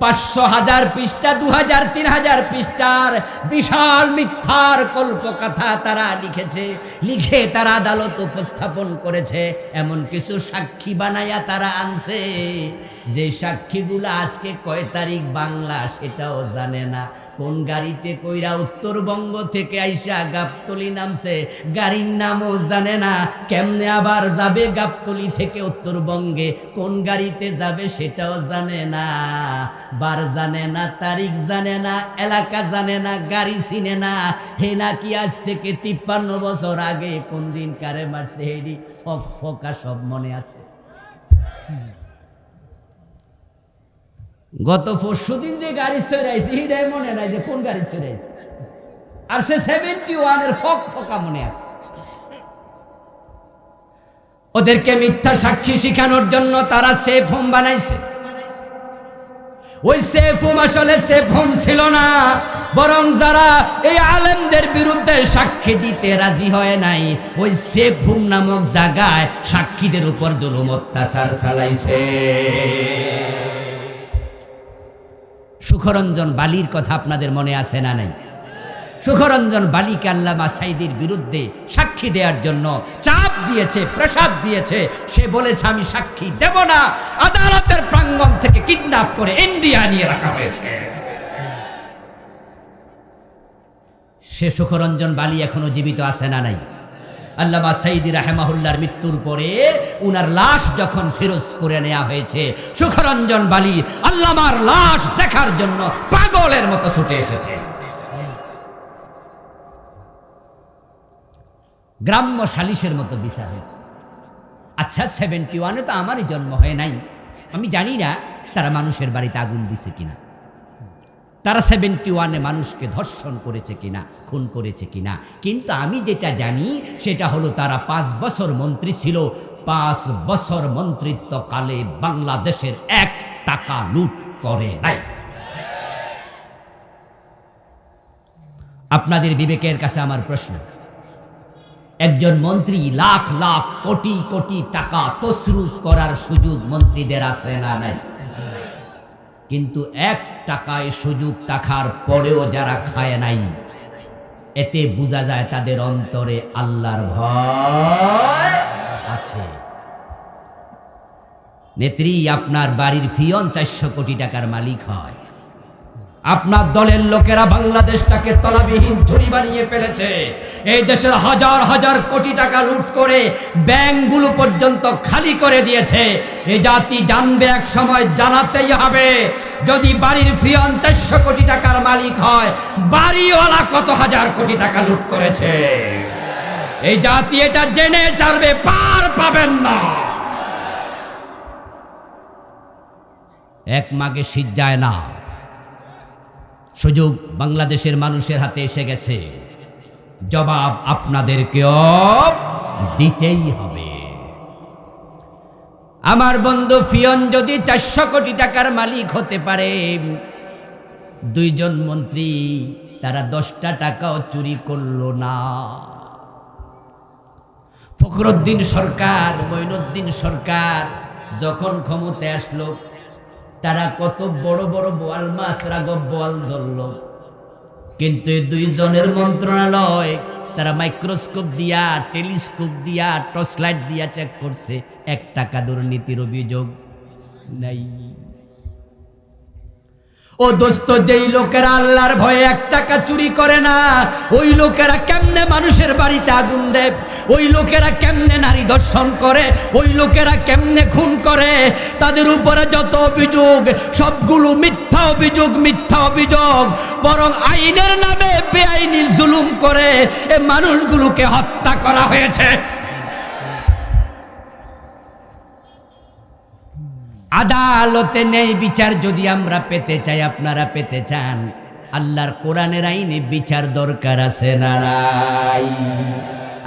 500,000 পৃষ্ঠা, 2000, 3000 পৃষ্ঠার বিশাল মিথ্যার কল্পকথা তারা লিখেছে। লিখে তারা আদালত উপস্থাপন করেছে। এমন কিছু সাক্ষী বানায়া তারা আনছে যে সাক্ষীগুলো আজকে কয় তারিখ বাংলা সেটাও জানে না। কোন গাড়িতে কইরা উত্তরবঙ্গ থেকে আইসা গাবতলী নামছে, গাড়ির নামও জানে না। কেমনে আবার যাবে গাবতলী থেকে উত্তরবঙ্গে, কোন গাড়িতে যাবে সেটাও জানে না। বার জানে না, তারিখ জানে না, এলাকা জানে না, গাড়ি চিনে না। হে নাকি আজ থেকে 53 বছর আগে কোন দিন কারে মারছে হেডি ফোকা সব মনে আছে। গত পরশুদিন যে গাড়ি চড়াইছে এটাই মনে নাই যে কোন গাড়ি চড়াইছে, আর সে 71 ফকা মনে আছে। ওদেরকে মিথ্যা সাক্ষী শিখানোর জন্য তারা সেফ হোম বানাইছে। ওই সেফ হোম আসলে সেফ হোম ছিল না, বরং যারা এই আলেমদের বিরুদ্ধে সাক্ষী দিতে রাজি হয় নাই ওই সেফ হোম নামক জায়গায় সাক্ষীদের উপর জুলুম অত্যাচার চালাইছে। সুখরঞ্জন বালির কথা আপনাদের মনে আছে না নাই? সুখরঞ্জন বালিকে আল্লামা সাঈদীর বিরুদ্ধে সাক্ষী দেওয়ার জন্য চাপ দিয়েছে, প্রেসার দিয়েছে। সে বলেছে আমি সাক্ষী দেব না, আদালতের প্রাঙ্গণ থেকে কিডন্যাপ করে ইন্ডিয়া নিয়ে রাখা হয়েছে। সে সুখরঞ্জন বালি এখনো জীবিত আছে না নাই? আল্লামা সাঈদী রাহিমাহুল্লাহর মৃত্যুর পরে উনার লাশ যখন ফিরোজপুরে নেওয়া হয়েছে, সুখরঞ্জন বালি আল্লামার লাশ দেখার জন্য পাগলের মতো ছুটে এসেছে। গ্রাম্য সালিশের মতো বিচার হয়েছে। আচ্ছা 71-এ তো আমারই জন্ম হয় নাই, আমি জানি না তারা মানুষের বাড়িতে আগুন দিছে কিনা, তারা 71-এ মানুষকে ধর্ষণ করেছে কিনা, খুন করেছে কিনা। কিন্তু আমি যেটা জানি সেটা হলো তারা 5 বছর মন্ত্রী ছিল। 5 বছর মন্ত্রিত্বকালে বাংলাদেশের 1 টাকা লুট করে নাই। আপনাদের বিবেকের কাছে আমার প্রশ্ন, একজন মন্ত্রী লাখ লাখ কোটি কোটি টাকা তসরুপ করার সুযোগ মন্ত্রীদের আছে না নাই? কিন্তু 1 টাকায় সুযোগ থাকার পরেও যারা খায় নাই, এতে বোঝা যায় তাদের অন্তরে আল্লাহর ভয় আছে। নেত্রী, আপনার বাড়ির ফিয়ন 400 কোটি টাকার মালিক হয়। আপনার দলের লোকেরা বাংলাদেশটাকে তলাবিহীন ঝুড়ি বানিয়ে ফেলেছে। এই দেশের হাজার হাজার কোটি টাকা লুট করে ব্যাংকগুলো পর্যন্ত খালি করে দিয়েছে। এই জাতি জানবে, এক সময় জানাতেই হবে। যদি বাড়ির ফিয়ন 400 কোটি টাকার মালিক হয়, বাড়িওয়ালা কত হাজার কোটি টাকা লুট করেছে। এই জাতি এটা জেনে ছাড়বে, পার পাবেন না। এক মাগে শীত যায় না, সুযোগ বাংলাদেশের মানুষের হাতে এসে গেছে, জবাব আপনাদেরকেও দিতেই হবে। আমার বন্ধু ফিয়ন যদি 400 কোটি টাকার মালিক হতে পারে, 2 জন মন্ত্রী তারা 10টা টাকাও চুরি করলো না। ফখরুদ্দিন সরকার, মঈনুদ্দিন সরকার যখন ক্ষমতায় আসলো, তারা কত বড় বড় বোয়াল মাছ, রাঘব বোয়াল ধরল। কিন্তু 2 জনের মন্ত্রণালয় তারা মাইক্রোস্কোপ দিয়া, টেলিস্কোপ দিয়া, টর্চ লাইট দিয়া চেক করছে, 1 টাকা দুর্নীতির অভিযোগ নাই। ও দোস্ত, যেই লোকেরা আল্লাহর ভয়ে 1 টাকা চুরি করে না, ওই লোকেরা কেমনে মানুষের বাড়িতে আগুন দেয়, ওই লোকেরা কেমনে নারী ধর্ষণ করে, ওই লোকেরা কেমনে খুন করে, তাদের উপরে যত অভিযোগ সবগুলো মিথ্যা অভিযোগ, মিথ্যা অভিযোগ। বরং আইনের নামে বেআইনি জুলুম করে এ মানুষগুলোকে হত্যা করা হয়েছে। আদালতে নেই বিচার যদি আমরা পেতে চাই, আপনারা পেতে চান, আল্লাহর কোরআনের আইনে বিচার দরকার আছে না নাই?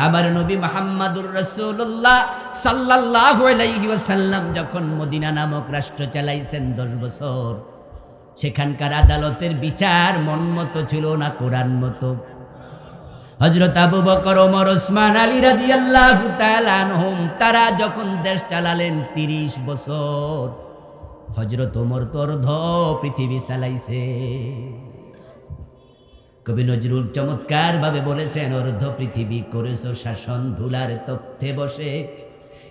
আমার নবী মুহাম্মদুর রাসূলুল্লাহ সাল্লাল্লাহু আলাইহি ওয়াসাল্লাম যখন মদিনা নামক রাষ্ট্র চালাইছেন 10 বছর, সেখানকার আদালতের বিচার মন মতো ছিল না, কোরআন মতো। হযরত আবু বকর, ওমর, ওসমান, আলী রাদিয়াল্লাহু তাআলা আনহুম তারা যখন দেশ চালালেন 30 বছর, হযরত ওমর তো অর্ধ পৃথিবী চালাইছে। কবি নজরুল চমৎকার ভাবে বলেছেন, অর্ধ পৃথিবী করেছো শাসন, ধুলার তখ্তে বসে,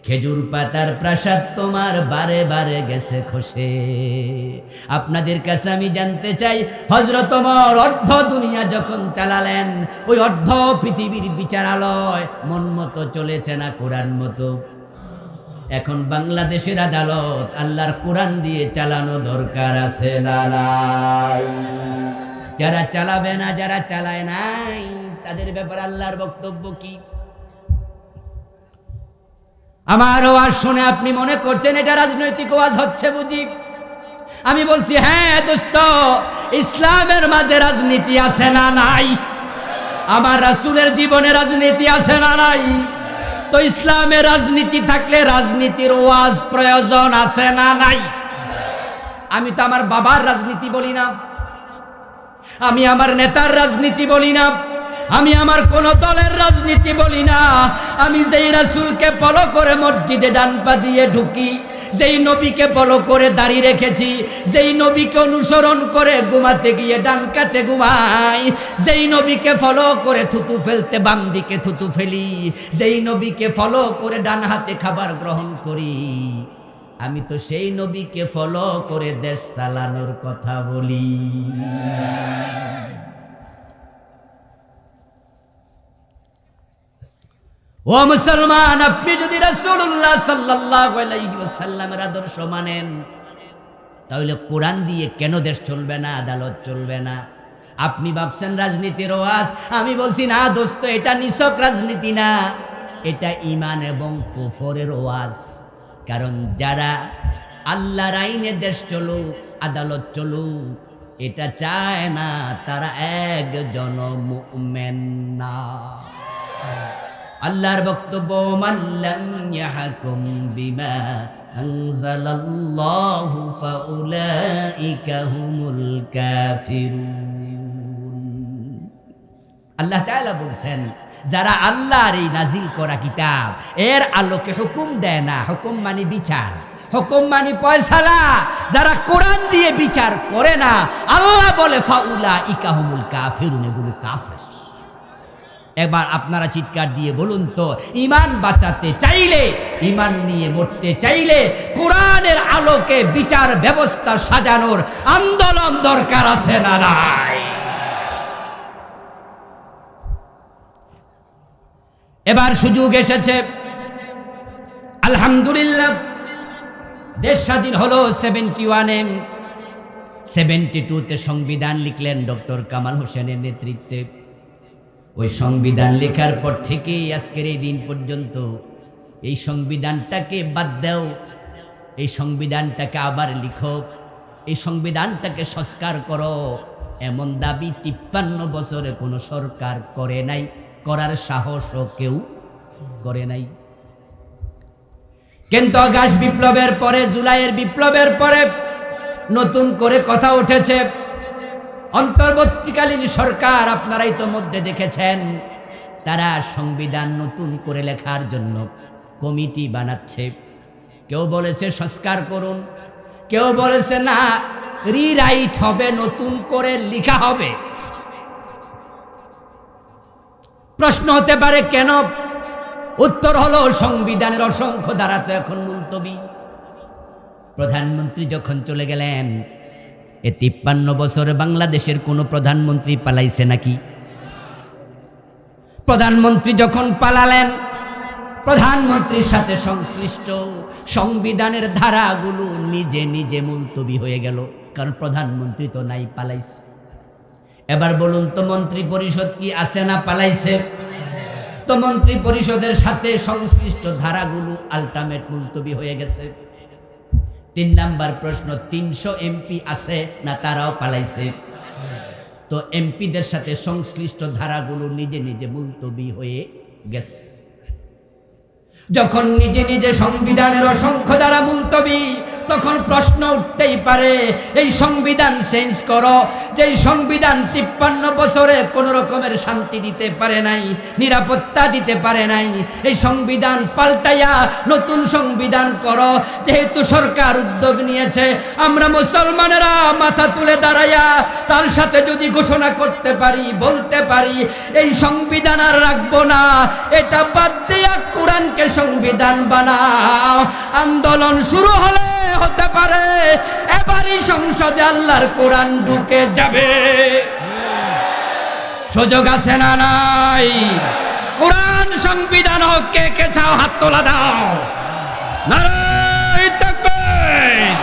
খেজুর পাতার প্রাসাদ তোমার বারে বারে গেছে খসে। আপনাদের কাছে আমি জানতে চাই, হযরত ওমর অর্ধ দুনিয়া যখন চালালেন, ওই অর্ধ পৃথিবীর বিচারালয় মন মতো চলেছে না কোরআন মতো? এখন বাংলাদেশের আদালত আল্লাহর কোরআন দিয়ে চালানো দরকার আছে না নাই? যারা চালাবে না, যারা চালায় নাই, তাদের ব্যাপারে আল্লাহর বক্তব্য কি? আমার ওয়াজ শুনে আপনি মনে করছেন এটা রাজনৈতিক ওয়াজ হচ্ছে বুঝি? আমি বলছি হ্যাঁ দোস্ত, ইসলামের মাঝে রাজনীতি আছে না নাই? আমার রাসূলের জীবনে রাজনীতি আছে না নাই? তো ইসলামে রাজনীতি থাকলে রাজনীতির ওয়াজ প্রয়োজন আছে না নাই? আমি তো আমার বাবার রাজনীতি বলি না, আমি আমার নেতার রাজনীতি বলি না, আমি আমার কোন দলের রাজনীতি বলি না। আমি যেই রাসূলকে ফলো করে মসজিদে ডান পা দিয়ে ঢুকি, যেই নবীকে ফলো করে দাঁড়িয়ে রেখেছি, যেই নবীকে অনুসরণ করে ঘুমাতে গিয়ে ডান কাতে ঘুমাই, যেই নবীকে ফলো করে থুতু ফেলতে বাম দিকে থুতু ফেলি, যেই নবীকে ফলো করে ডান হাতে খাবার গ্রহণ করি, আমি তো সেই নবীকে ফলো করে দেশ চালানোর কথা বলি। ও মুসলমান, আপনি যদি রাসূলুল্লাহ সাল্লাল্লাহু আলাইহি ওয়াসাল্লামের আদর্শ মানেন, তাহলে কোরআন দিয়ে কেন দেশ চলবে না, আদালত চলবে না? আপনি ভাবছেন রাজনীতির ওয়াজ, আমি বলছি না দোস্ত, এটা নিছক রাজনীতি না, এটা ঈমান এবং কুফরের ওয়াজ। কারণ যারা আল্লাহর আইনে দেশ চলুক, আদালত চলুক, এটা চায় না, তারা একজন মুমিন না। আল্লাহর বক্তব্য, মান লাম ইয়াহকুম বিমা আনজালাল্লাহু ফাউলাইকা হুমুল কাফিরুন। আল্লাহ তাআলা বলছেন, যারা আল্লাহর এই নাজিল করা কিতাব এর আলোকে হুকুম দেয় না, হুকুম মানে বিচার, হুকুম মানে ফয়সালা, যারা কোরআন দিয়ে বিচার করে না, আল্লাহ বলে ফাউলাইকা হুমুল কাফিরুন, এগুলো কাফের। এবার আপনারা চিৎকার দিয়ে বলুন তো, ঈমান বাঁচাতে চাইলে, ঈমান নিয়ে মরতে চাইলে কোরআনের আলোকে বিচার ব্যবস্থা সাজানোর আন্দোলন দরকার আছে না নাই? এবার সুযোগ এসেছে, আলহামদুলিল্লাহ, দেশ স্বাধীন হলো 71-এ। 72-তে সংবিধান লিখলেন ডক্টর কামাল হোসেনের নেতৃত্বে। ওই সংবিধান লেখার পর থেকেই আজকের এই দিন পর্যন্ত এই সংবিধানটাকে বাদ দাও, এই সংবিধানটাকে আবার লিখো, এই সংবিধানটাকে সংস্কার করো, এমন দাবি 53 বছরে কোনো সরকার করে নাই, করার সাহসও কেউ করে নাই। কিন্তু আগস্ট বিপ্লবের পরে, জুলাইয়ের বিপ্লবের পরে নতুন করে কথা উঠেছে। অন্তর্বর্তীকালীন সরকার, আপনারাই তো মধ্যে দেখেছেন, তারা সংবিধান নতুন করে লেখার জন্য কমিটি বানাচ্ছে। কেউ বলেছে সংস্কার করুন, কেউ বলেছে না রিরাইট হবে, নতুন করে লেখা হবে। প্রশ্ন হতে পারে কেন? উত্তর হলো, সংবিধানের অসংখ্য ধারা তো এখন মুলতবি। প্রধানমন্ত্রী যখন চলে গেলেন, এ 53 বছরে বাংলাদেশের কোনো প্রধানমন্ত্রী পালাইছে নাকি? প্রধানমন্ত্রী যখন পালালেন, প্রধানমন্ত্রীর সাথে সংশ্লিষ্ট সংবিধানের ধারাগুলো নিজে নিজে মুলতবি হয়ে গেল, কারণ প্রধানমন্ত্রী তো নাই, পালাইছে। এবার বলুন তো, মন্ত্রী পরিষদ কি আছে না পালাইছে? তো মন্ত্রী পরিষদের সাথে সংশ্লিষ্ট ধারাগুলো আলটিমেট মুলতবি হয়ে গেছে। 3 নাম্বার প্রশ্ন, 300 এমপি আছে না তারাও পালাইছে? তো এমপিদের সাথে সংশ্লিষ্ট ধারাগুলো নিজে নিজে মুলতবি হয়ে গেছে। যখন নিজে নিজে সংবিধানের অসংখ্য ধারা মুলতবি, তখন প্রশ্ন উঠতেই পারে, এই সংবিধান চেঞ্জ করো, যে সংবিধান 53 বছরে কোন রকমের শান্তি দিতে পারে নাই, নিরাপত্তা দিতে পারে নাই, এই সংবিধান পাল্টাইয়া নতুন সংবিধান করো। যেহেতু সরকার উদ্যোগ নিয়েছে, আমরা মুসলমানেরা মাথা তুলে দাঁড়াইয়া তার সাথে যদি ঘোষণা করতে পারি, বলতে পারি, এই সংবিধান আর রাখবো না, এটা বাদ দিয়া কোরআনকে সংবিধান বানাও। আন্দোলন শুরু হলে হতে পারে এবারই সংসদে আল্লাহর কোরআন ঢুকে যাবে। সুযোগ আছে না নাই? কোরআন সংবিধান হোক, কে কে চাও হাত তোলা দাও। নারায়ে তাকবীর।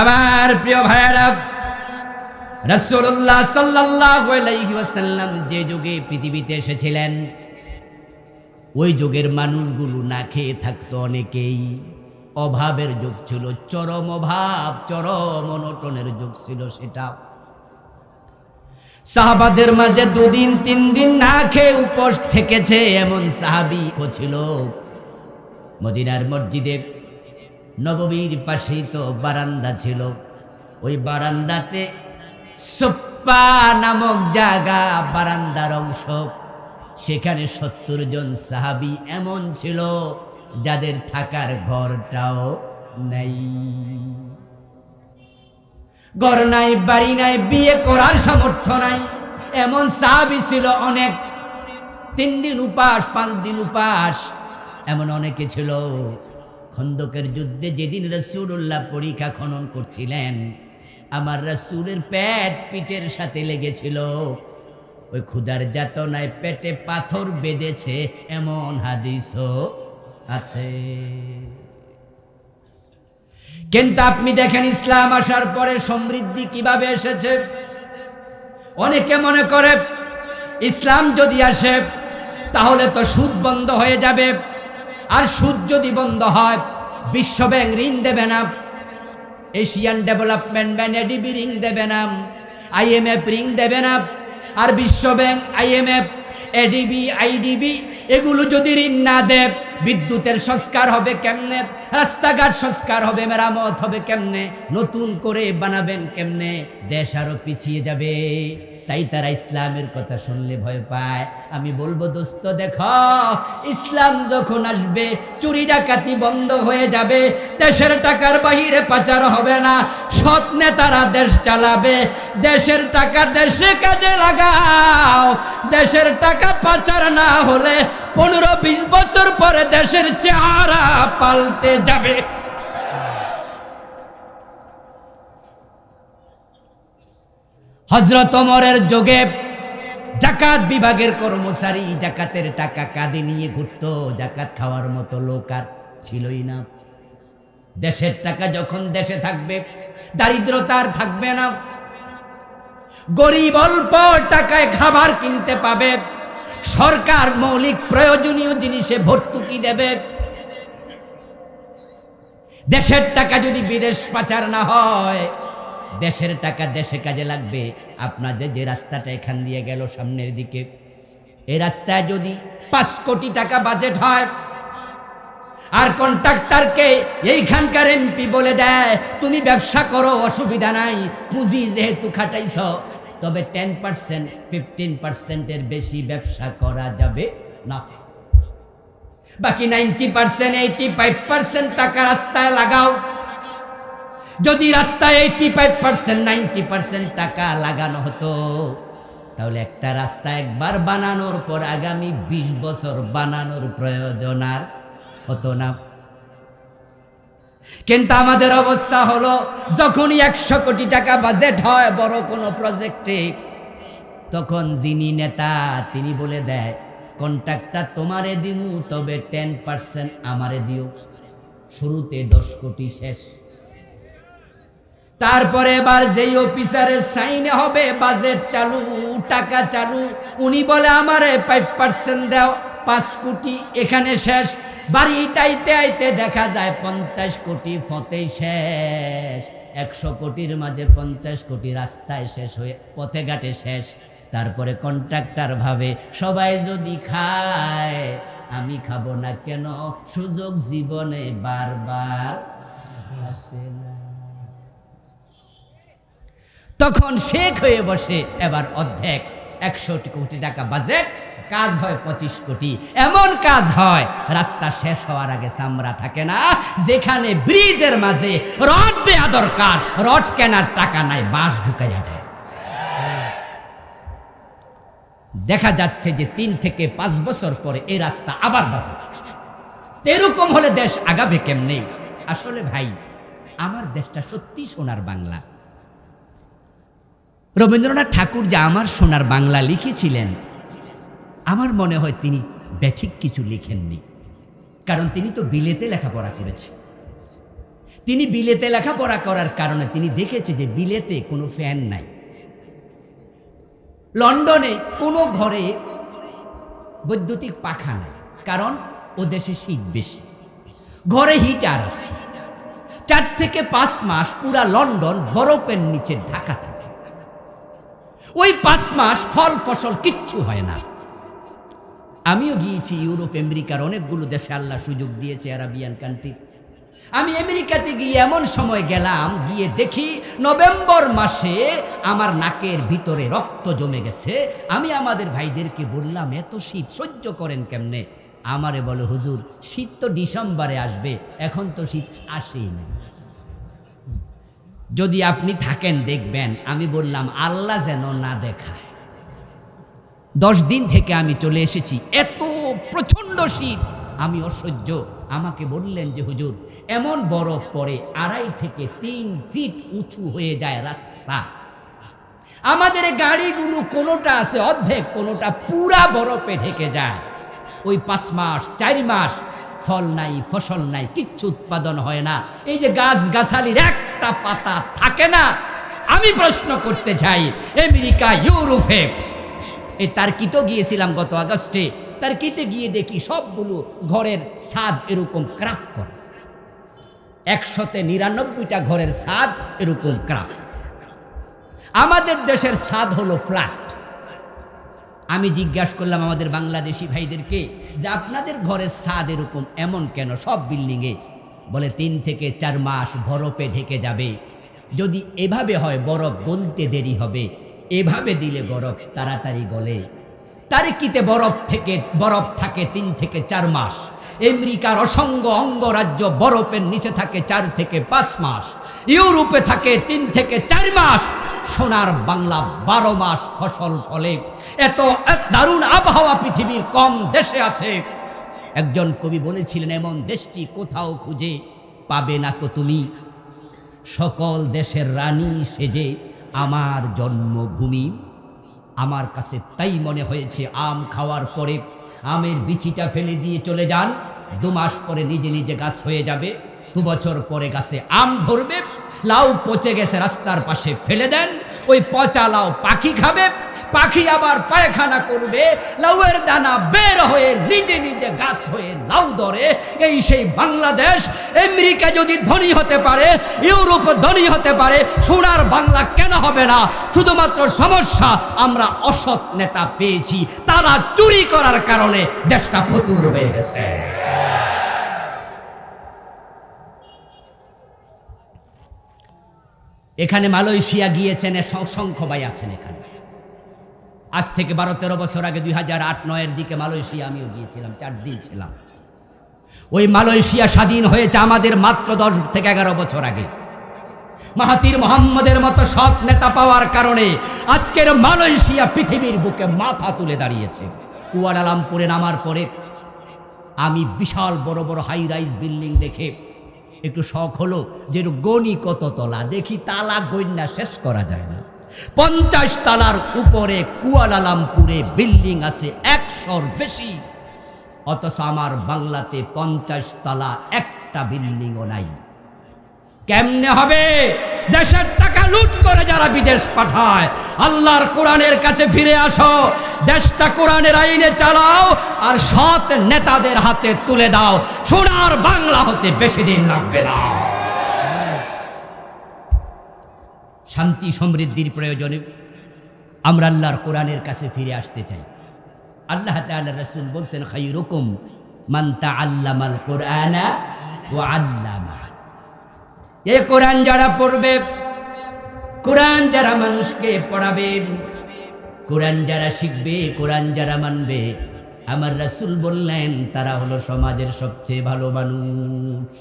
আমার প্রিয় ভাইয়েরা, রাসূলুল্লাহ সাল্লাল্লাহু আলাইহি ওয়াসাল্লাম যে যুগে পৃথিবীতে এসেছিলেন, ওই যুগের মানুষগুলো না খেয়ে থাকতো অনেকেই। অভাবের যুগ ছিল, চরম অভাব, চরম অনটনের যুগ ছিল সেটা। সাহাবাদের মাঝে 2 দিন 3 দিন না খেয়ে উপোস থেকেছে এমন সাহাবী ছিল। মদিনার মসজিদে নববীর পাশেই তো বারান্দা ছিল, ওই বারান্দাতে সুপ্পা নামক জায়গা, বারান্দার অংশ, সেখানে 70 জন সাহাবী এমন ছিল যাদের থাকার ঘরটাও নাই। ঘর নাই, বাড়ি নাই, বিয়ে করার সামর্থ্য নাই, এমন সাহাবী ছিল অনেক। 3 দিন উপাস, 5 দিন উপাস, এমন অনেকে ছিল। খন্দকের যুদ্ধে যেদিন রাসূলুল্লাহ পরিখা খনন করছিলেন, আমার রাসূলের পেট পিঠের সাথে লেগেছিল। ওই ক্ষুধার যাতনায় পেটে পাথর বেঁধেছে, এমন হাদিসও আছে। কিন্তু আপনি দেখেন ইসলাম আসার পরে সমৃদ্ধি কিভাবে এসেছে। অনেকে মনে করে ইসলাম যদি আসে তাহলে তো সুদ বন্ধ হয়ে যাবে, আর সুদ যদি বন্ধ হয় বিশ্বব্যাংক ঋণ দেবে না, এশিয়ান ডেভেলপমেন্ট ব্যাংক এডিবি ঋণ দেবে না, IMF ঋণ দেবে না। আর বিশ্বব্যাংক, IMF, এডিবি, আইডিবি এগুলো যদি ঋণ না দেয়, বিদ্যুতের সংস্কার হবে কেমনে, রাস্তাঘাট সংস্কার হবে, মেরামত হবে কেমনে, নতুন করে বানাবেন কেমনে, দেশ আরো পিছিয়ে যাবে। তাই তারা ইসলামের কথা শুনলে ভয় পায়। আমি বলবো দোস্ত, দেখো ইসলাম যখন আসবে চুরি ডাকাতি বন্ধ হয়ে যাবে, দেশের টাকার বাহিরে পাচার হবে না, সৎ নেতারা দেশ চালাবে। দেশের টাকা দেশে কাজে লাগাও, দেশের টাকা পাচার না হলে 15-20 বছর পরে দেশের চেহারা পাল্টে যাবে। হযরত ওমরের যুগে জাকাত বিভাগের কর্মচারী জাকাতের টাকা কাঁধে নিয়ে ঘুরতো, জাকাত খাওয়ার মতো লোক আর ছিলই না। দেশের টাকা যখন দেশে থাকবে, দারিদ্রতা আর থাকবে না। গরিব অল্প টাকায় খাবার কিনতে পাবে, সরকার মৌলিক প্রয়োজনীয় জিনিসে ভর্তুকি দেবে। দেশের টাকা যদি বিদেশ পাচার না হয়, দেশের টাকা দেশে কাজে লাগবে। আপনাদের যে রাস্তাটা এখান দিয়ে গেল সামনের দিকে, এই রাস্তায় যদি 5 কোটি টাকা বাজেট হয়, আর কন্ট্রাক্টরকে এইখানকার এমপি বলে দেয় তুমি ব্যবসা করো, অসুবিধা নাই, পুঁজি যেহেতু খাটাইছ, তবে 10%, 15%-এর বেশি ব্যবসা করা যাবে না। বাকি 90%, 85% টাকা রাস্তায় লাগাও। যদি রাস্তায় 85%, 90% টাকা লাগানো হতো, তাহলে একটা রাস্তা একবার বানানোর পর আগামী 20 বছর বানানোর প্রয়োজন আর হতো না। কিন্তু আমাদের অবস্থা হলো, যখনই 100 কোটি টাকা বাজেট হয় বড় কোনো প্রজেক্টে, তখন যিনি নেতা তিনি বলে দেয় কন্ট্রাক্টটা তোমারে দিমু, তবে 10% আমারে দিও। শুরুতে 10 কোটি শেষ। তারপরে এবার যেই অফিসারের সাইনে হবে বাজেট চালু, টাকা চালু, উনি বলে আমারে 5% দাও, 5 কোটি এখানে শেষ। বাড়িটাইতে আইতে দেখা যায় 50 কোটি ফতেই শেষ। 100 কোটির মাঝে 50 কোটি রাস্তায় শেষ হয়ে পথে ঘাটে শেষ। তারপরে কন্ট্রাক্টর ভাবে সবাই যদি খায় আমি খাবো না কেন, সুযোগ জীবনে বারবার আসে না। তখন শেখ হয়ে বসে এবার অর্ধেক, 100 কোটি টাকা বাজেট, কাজ হয় 25 কোটি। এমন কাজ হয় রাস্তা শেষ হওয়ার আগে চামড়া থাকে না। যেখানে ব্রিজের মাঝে রড দেয়া দরকার, রড কেনার টাকা নাই, বাঁশ ঢুকাইয়া দেয়। দেখা যাচ্ছে যে 3 থেকে 5 বছর পরে এই রাস্তা আবার বাজে। এরকম হলে দেশ আগাবে কেমনে? আসলে ভাই, আমার দেশটা সত্যি সোনার বাংলা। রবীন্দ্রনাথ ঠাকুর যে আমার সোনার বাংলা লিখেছিলেন, আমার মনে হয় তিনি ব্যাঠিক কিছু লিখেননি। কারণ তিনি তো বিলেতে লেখাপড়া করেছেন। তিনি বিলেতে লেখাপড়া করার কারণে তিনি দেখেছে যে বিলেতে কোনো ফ্যান নাই, লন্ডনে কোনো ঘরে বৈদ্যুতিক পাখা নাই, কারণ ও দেশে শীত বেশি, ঘরে হিটার আছে। 4 থেকে 5 মাস পুরা লন্ডন বরফের নিচে ঢাকা থাকে। ওই 5 মাস ফল ফসল কিচ্ছু হয় না। আমিও গিয়েছি ইউরোপ আমেরিকার অনেকগুলো দেশে, আল্লাহ সুযোগ দিয়েছে, আরাবিয়ান কান্ট্রি। আমি আমেরিকাতে গিয়ে এমন সময় গেলাম, গিয়ে দেখি নভেম্বর মাসে আমার নাকের ভিতরে রক্ত জমে গেছে। আমি আমাদের ভাইদেরকে বললাম, এত শীত সহ্য করেন কেমনে? আমারে বলে, হুজুর শীত তো ডিসেম্বরে আসবে, এখন তো শীত আসেই না। যদি আপনি থাকেন দেখবেন। আমি বললাম, আল্লাহ যেন না দেখায়। 10 দিন থেকে আমি চলে এসেছি, এত প্রচণ্ড শীত, আমি অসহ্য। আমাকে বললেন যে হুজুর, এমন বরফ পড়ে 2.5 থেকে 3 ফিট উঁচু হয়ে যায় রাস্তা। আমাদের গাড়িগুলো কোনোটা আছে অর্ধেক, কোনোটা পুরা বরফে ঢেকে যায়। ওই 5 মাস 4 মাস ফল নাই, ফসল নাই, কিচ্ছু উৎপাদন হয় না। এই যে গাছগাছালির একটা পাতা থাকে না। আমি প্রশ্ন করতে চাই, আমেরিকা, ইউরোপে এই তার্কিতে গিয়েছিলাম গত আগস্টে। তার্কিতে গিয়ে দেখি সবগুলো ঘরের ছাদ এরকম ক্রাফট করে। 199টা ঘরের ছাদ এরকম ক্রাফট। আমাদের দেশের ছাদ হলো ফ্ল্যাট। আমি জিজ্ঞাসা করলাম আমাদের বাংলাদেশি ভাইদেরকে যে আপনাদের ঘরের ছাদ এরকম এমন কেন সব বিল্ডিংয়ে? বলে 3 থেকে 4 মাস বরফে ঢেকে যাবে। যদি এভাবে হয় বরফ গলতে দেরি হবে, এভাবে দিলে বরফ তাড়াতাড়ি গলে। তার্কিতে বরফ থাকে 3 থেকে 4 মাস। আমেরিকার অসংখ্য অঙ্গরাজ্য বরফের নিচে থাকে 4 থেকে 5 মাস। ইউরোপে থাকে 3 থেকে 4 মাস। সোনার বাংলা 12 মাস ফসল ফলে। এত দারুণ আবহাওয়া পৃথিবীর কম দেশে আছে। একজন কবি বলেছিলেন, এমন দেশটি কোথাও খুঁজে পাবে না কো তুমি, সকল দেশের রানী সেজে আমার জন্মভূমি। আমার কাছে তাই মনে হয়েছে, আম খাওয়ার পরে আমের বিচিটা ফেলে দিয়ে চলে যান, 2 মাস পরে নিজে নিজে গাছ হয়ে যাবে, 2 বছর পরে গাছে আম ধরবে। লাউ পচে গেছে রাস্তার পাশে ফেলে দেন, ওই পচা লাউ পাখি খাবে, পাখি আবার পায়খানা করবে, লাউয়ের দানা বের হয়ে নিজে নিজে গাছ হয়ে লাউ ধরে। এই সেই বাংলাদেশ। আমেরিকা যদি ধনী হতে পারে, ইউরোপ ধনী হতে পারে, সোনার বাংলা কেন হবে না? শুধুমাত্র সমস্যা আমরা অসৎ নেতা পেয়েছি, তারা চুরি করার কারণে দেশটা ফতুর হয়ে গেছে। এখানে মালয়েশিয়া গিয়েছেন অসংখ্য ভাই আছেন এখানে। আজ থেকে 12-13 বছর আগে 2008-9-এর দিকে মালয়েশিয়া আমিও গিয়েছিলাম, 4 দিন ছিলাম। ওই মালয়েশিয়া স্বাধীন হয়েছে আমাদের মাত্র 10 থেকে 11 বছর আগে। মাহাতির মোহাম্মদের মতো সৎ নেতা পাওয়ার কারণে আজকের মালয়েশিয়া পৃথিবীর বুকে মাথা তুলে দাঁড়িয়েছে। কুয়ালালামপুরে নামার পরে আমি বিশাল বড় বড় হাই রাইজ বিল্ডিং দেখে একটু শখ হলো যে গণি কত তলা, দেখি তালা গণ্যা শেষ করা যায় না। 50 তালার উপরে কুয়ালালামপুরে বিল্ডিং আছে 100-র বেশি, অথচ আমার বাংলাতে 50 তালা একটা বিল্ডিংও নাই। কেমনে হবে? দেশের টাকা লুট করে যারা বিদেশ পাঠায়। আল্লাহর কোরআনের কাছে ফিরে আসো, দেশটা কোরআনের আইনে চালাও, আর সৎ নেতাদের হাতে তুলে দাও। সোনার বাংলা হতে বেশি দিন লাগবে না। শান্তি সমৃদ্ধির প্রয়োজনে আমরা আল্লাহর কোরআনের কাছে ফিরে আসতে চাই। আল্লাহ তাআলা রাসূল বলছেন, খায়রুকুম মান তাআল্লামাল কুরআনা ওয়া আল্লামা। এই কোরআন যারা পড়বে, কোরআন যারা মানুষকে পড়াবে, কোরআন যারা শিখবে, কোরআন যারা মানবে, আমার রাসূল বললেন তারা হলো সমাজের সবচেয়ে ভালো মানুষ।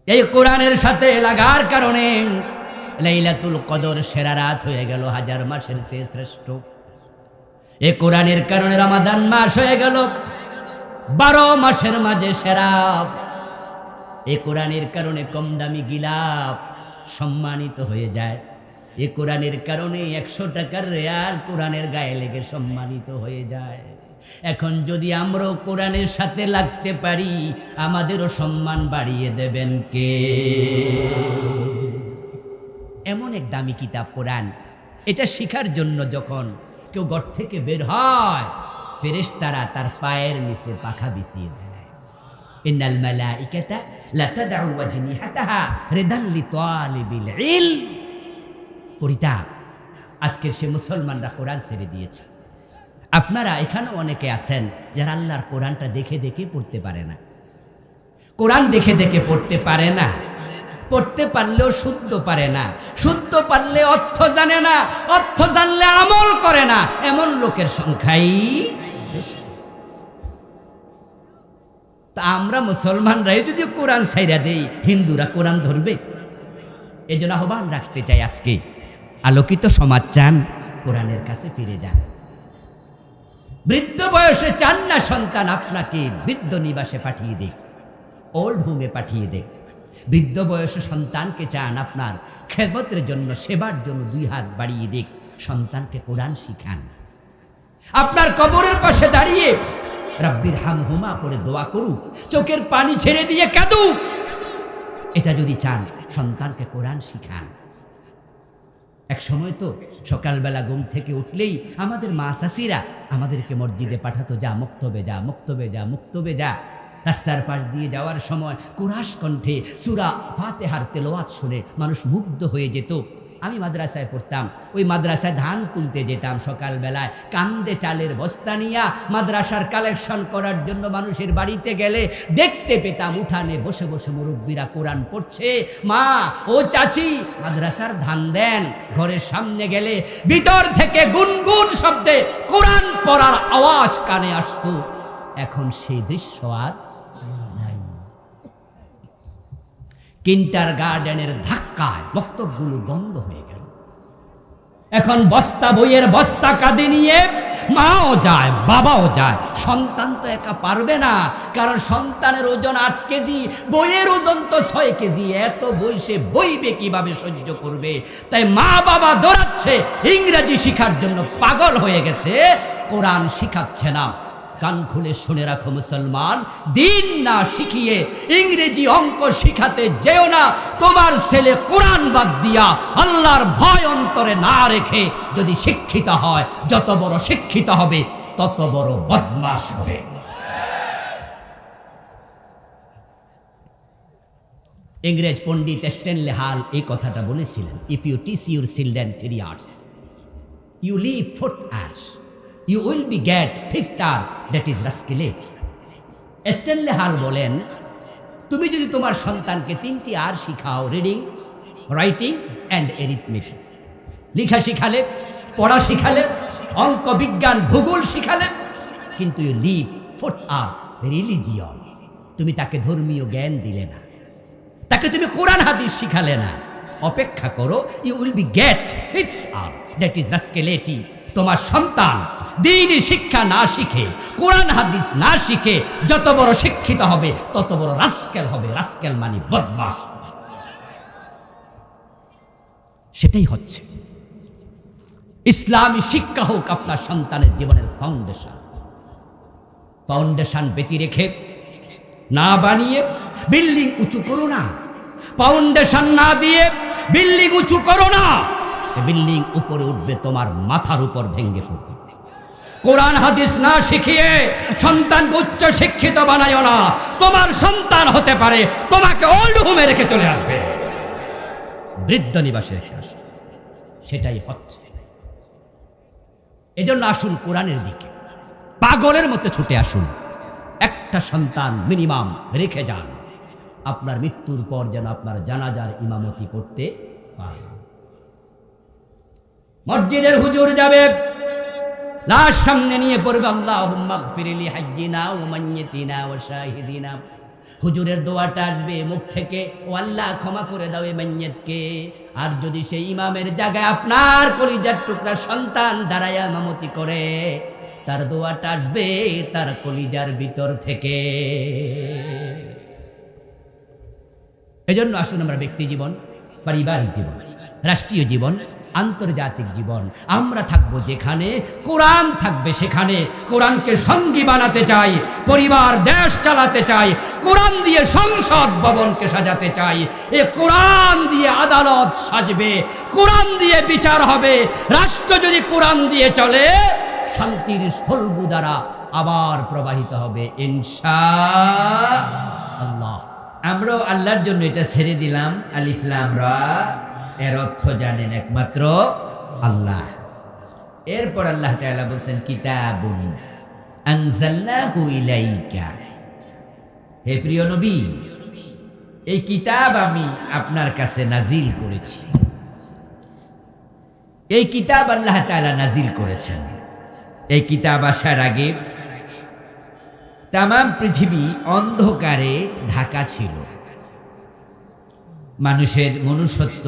এই কোরআনের সাথে লাগার কারণে লাইলাতুল কদর সেরা রাত হয়ে গেল, 1000 মাসের চেয়ে শ্রেষ্ঠ। এই কোরআনের কারণে রমাদান মাস হয়ে গেল 12 মাসের মাঝে সেরা। এই কোরআনের কারণে কম দামি গিলাপ সম্মানিত হয়ে যায়। এই কোরআনের কারণে 100 টাকার রিয়াল কোরআনের গায়ে লেগে সম্মানিত হয়ে যায়। এখন যদি আমরাও কোরআনের সাথে লাগতে পারি, আমাদেরও সম্মান বাড়িয়ে দেবেন কে? এমন এক দামি কিতাব কোরআন, এটা শিখার জন্য যখন কেউ ঘর থেকে বের হয়, ফেরেশতারা তার পায়ের নিচে পাখা বিছিয়ে দেয়। ইন্নাল মালাইকাতা লা তাদউ আজনিহাতাহা রিদাল লিতালিবিল ইলম। পরিতাপ, আজকের সে মুসলমানরা কোরআন ছেড়ে দিয়েছে। আপনারা এখানেও অনেকে আছেন যারা আল্লাহর কোরআনটা দেখে দেখে পড়তে পারে না। কোরআন দেখে দেখে পড়তে পারে না, পড়তে পারলেও শুদ্ধ পারে না, শুদ্ধ পারলে অর্থ জানে না, অর্থ জানলে আমল করে না, এমন লোকের সংখ্যাই বেশি। তা আমরা মুসলমানরাই যদি কোরআন ছাইরা দেই, হিন্দুরা কোরআন ধরবে? এই জন্য আহ্বান রাখতে চাই, আজকে আলোকিত সমাজ চান, কোরআনের কাছে ফিরে যান। বৃদ্ধ বয়সে চান না সন্তান আপনাকে বৃদ্ধ নিবাসে পাঠিয়ে দেখ, ওল্ড হোমে পাঠিয়ে দেখ। বৃদ্ধ বয়সে সন্তানকে চান আপনার খেদমতের জন্য, সেবার জন্য 2 হাত বাড়িয়ে দেখ। সন্তানকে কোরআন শিখান। আপনার কবরের পাশে দাঁড়িয়ে রাব্বির হামহুমা পড়ে দোয়া করুক, চোখের পানি ছেড়ে দিয়ে কাঁদুক। এটা যদি চান, সন্তানকে কোরআন শিখান। এক সময় তো সকালবেলা ঘুম থেকে উঠলেই আমাদের মা চাচিরা আমাদেরকে মসজিদে পাঠাতো, যা মুক্তবে যা, মুক্তবে যা, মুক্তবে যা। রাস্তার পাশ দিয়ে যাওয়ার সময় কুরাশ কণ্ঠে সূরা ফাতিহার তেলাওয়াত শুনে মানুষ মুগ্ধ হয়ে যেত। আমি মাদ্রাসায় পড়তাম, ওই মাদ্রাসায় ধান তুলতে যেতাম সকালবেলায়, কান্দে চালের বস্তা নিয়া মাদ্রাসার কালেকশন করার জন্য মানুষের বাড়িতে গেলে দেখতে পেতাম উঠানে বসে বসে মুরব্বীরা কোরআন পড়ছে। মা, ও চাচি, মাদ্রাসার ধান দেন। ঘরের সামনে গেলে ভিতর থেকে গুনগুন শব্দে কোরআন পড়ার আওয়াজ কানে আসতো। এখন সেই দৃশ্য আর নাই। কিন্টার গার্ডেনের ধাক্কায় বক্তব্যগুলো বন্ধ হয়ে গেল। এখন বস্তা বইয়ের বস্তা কাঁধে নিয়ে মাও যায়, বাবাও যায়। সন্তান তো একা পারবে না, কারণ সন্তানের ওজন 8 কেজি, বইয়ের ওজন তো 6 কেজি। এত বই সে বইবে কিভাবে, সহ্য করবে? তাই মা বাবা দৌড়াচ্ছে, ইংরেজি শিখার জন্য পাগল হয়ে গেছে, কোরআন শিখাচ্ছে না। কান খুলে শুনে রাখো মুসলমান, দিন না শিখিয়ে ইংরেজি অঙ্ক শিখাতে যেও না। তোমার ছেলে কোরআন বাদ দিয়া আল্লাহর ভয় অন্তরে না রেখে যদি শিক্ষিত হয়, যত বড় শিক্ষিত হবে তত বড় বদমাশ হবে। ইংরেজ পণ্ডিত স্ট্যানলি হাল এই কথাটা বলেছিলেন, if you teach your children 3 hours, you live 4 hours, you will be get 5th hour, that is rascality. Stanley হাল বলেন, তুমি যদি তোমার সন্তানকে 3টি আর শিখাও, রিডিং, রাইটিং অ্যান্ড এরিথমেটিক, লেখা শিখালে, পড়া শিখালে, অঙ্ক, বিজ্ঞান, ভূগোল শিখালে, কিন্তু you leave 4th hour religion, তুমি তাকে ধর্মীয় জ্ঞান দিলে না, তাকে তুমি কোরআন হাদিস শিখালে না, অপেক্ষা করো, you will be get 5th hour, that is rascality. তোমার সন্তান দ্বীনি শিক্ষা না শিখে, কোরআন হাদিস না শিখে যত বড় শিক্ষিত হবে তত বড় রাস্কেল হবে। রাস্কেল মানে বদমাশ। সেটাই হচ্ছে। ইসলামী শিক্ষা হোক আপনার সন্তানের জীবনের ফাউন্ডেশন। ফাউন্ডেশন বেঁধে রেখে না বানিয়ে বিল্ডিং উঁচু করো না। ফাউন্ডেশন না দিয়ে বিল্ডিং উঁচু করো না। বিল্ডিং উপরে উঠবে, তোমার মাথার উপর ভেঙে পড়বে। কোরআন হাদিস না শিখিয়ে সন্তানকে উচ্চ শিক্ষিত বানায়ো না। তোমার সন্তান হতে পারে তোমাকে ওল্ড হোমে রেখে চলে আসবে, বৃদ্ধ নিবাসে রেখে আসবে। সেটাই হচ্ছে। এজন্য আসুন কোরআনের দিকে পাগলের মতো ছুটে আসুন। একটা সন্তান মিনিমাম রেখে যান, আপনার মৃত্যুর পর যেন আপনার জানাজার ইমামতি করতে পারে। মসজিদের হুজুর যাবে, লাশ সামনে নিয়ে পড়বে আল্লাহুম্মা গফিরলি হাজ্জিনা ওয়া মাইয়িতিনা ওয়া শাহিদিনা। হুজুরের দোয়াটা আসবে মুখ থেকে, ও আল্লাহ ক্ষমা করে দাও এই মাইয়িতকে। আর যদি সেই ইমামের জায়গায় আপনার কলিজার টুকরা সন্তান দাঁড়ায়া ইমামতি করে, তার দোয়াটা আসবে তার কলিজার ভিতর থেকে। এজন্য আসুন আমরা ব্যক্তি জীবন, পারিবারিক জীবন, রাষ্ট্রীয় জীবন, আন্তর্জাতিক জীবন, আমরা থাকবো যেখানে কোরআন থাকবে সেখানে। কোরআনকে সঙ্গী বানাতে চাই, পরিবার দেশ চালাতে চাই, কোরআন দিয়ে সংসদ ভবনকে সাজাতে চাই। এ কোরআন দিয়ে আদালত সাজবে, কোরআন দিয়ে বিচার হবে। রাষ্ট্র যদি কোরআন দিয়ে চলে, শান্তির ফল্গু দ্বারা আবার প্রবাহিত হবে ইনশাআল্লাহ। আমরাও আল্লাহর জন্য এটা ছেড়ে দিলাম, আলিফ লাম রা, এর অর্থ জানেন একমাত্র আল্লাহ। এরপর আল্লাহ তাআলা বলছেন কিতাবুন আনজালনাহু ইলাইকা, হে প্রিয় নবী, এই কিতাব আমি আপনার কাছে নাজিল করেছি। এই কিতাব আল্লাহ তাআলা নাজিল করেছেন। এই কিতাব আসার আগে তামাম পৃথিবী অন্ধকারে ঢাকা ছিল। মানুষের মনুষ্যত্ব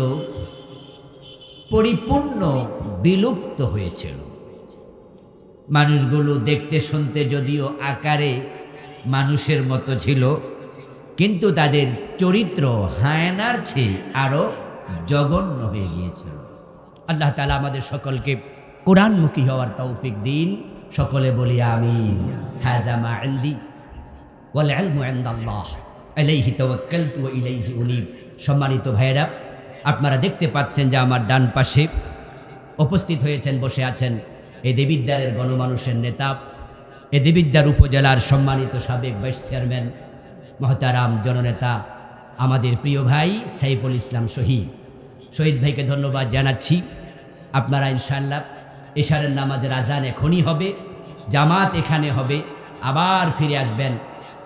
পরিপূর্ণ বিলুপ্ত হয়েছিল। মানুষগুলো দেখতে শুনতে যদিও আকারে মানুষের মতো ছিল, কিন্তু তাদের চরিত্র হায়নার চেয়ে আরো জঘন্য হয়ে গিয়েছিল। আল্লাহ তাআলা আমাদের সকলকে কোরআনমুখী হওয়ার তৌফিক দিন। সকলে বলি আমিন। হাযা মা ইনদি ওয়াল ইলমু ইনদাল্লাহ আলাইহি তাওয়াক্কালতু ওয়া ইলাইহি উনীব। সম্মানিত ভাইয়েরা, আপনারা দেখতে পাচ্ছেন যে আমার ডান পাশে উপস্থিত হয়েছেন, বসে আছেন এই দেবিদ্বারের গণমানুষের নেতা, এই দেবিদ্বার উপজেলার সম্মানিত সাবেক ভাইস চেয়ারম্যান মহতারাম জননেতা আমাদের প্রিয় ভাই সাইফুল ইসলাম শহীদ। শহীদ ভাইকে ধন্যবাদ জানাচ্ছি। আপনারা ইনশাআল্লাহ এশারের নামাজের আজান এখনই হবে, জামাত এখানে হবে, আবার ফিরে আসবেন।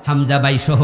হামজা ভাই সহ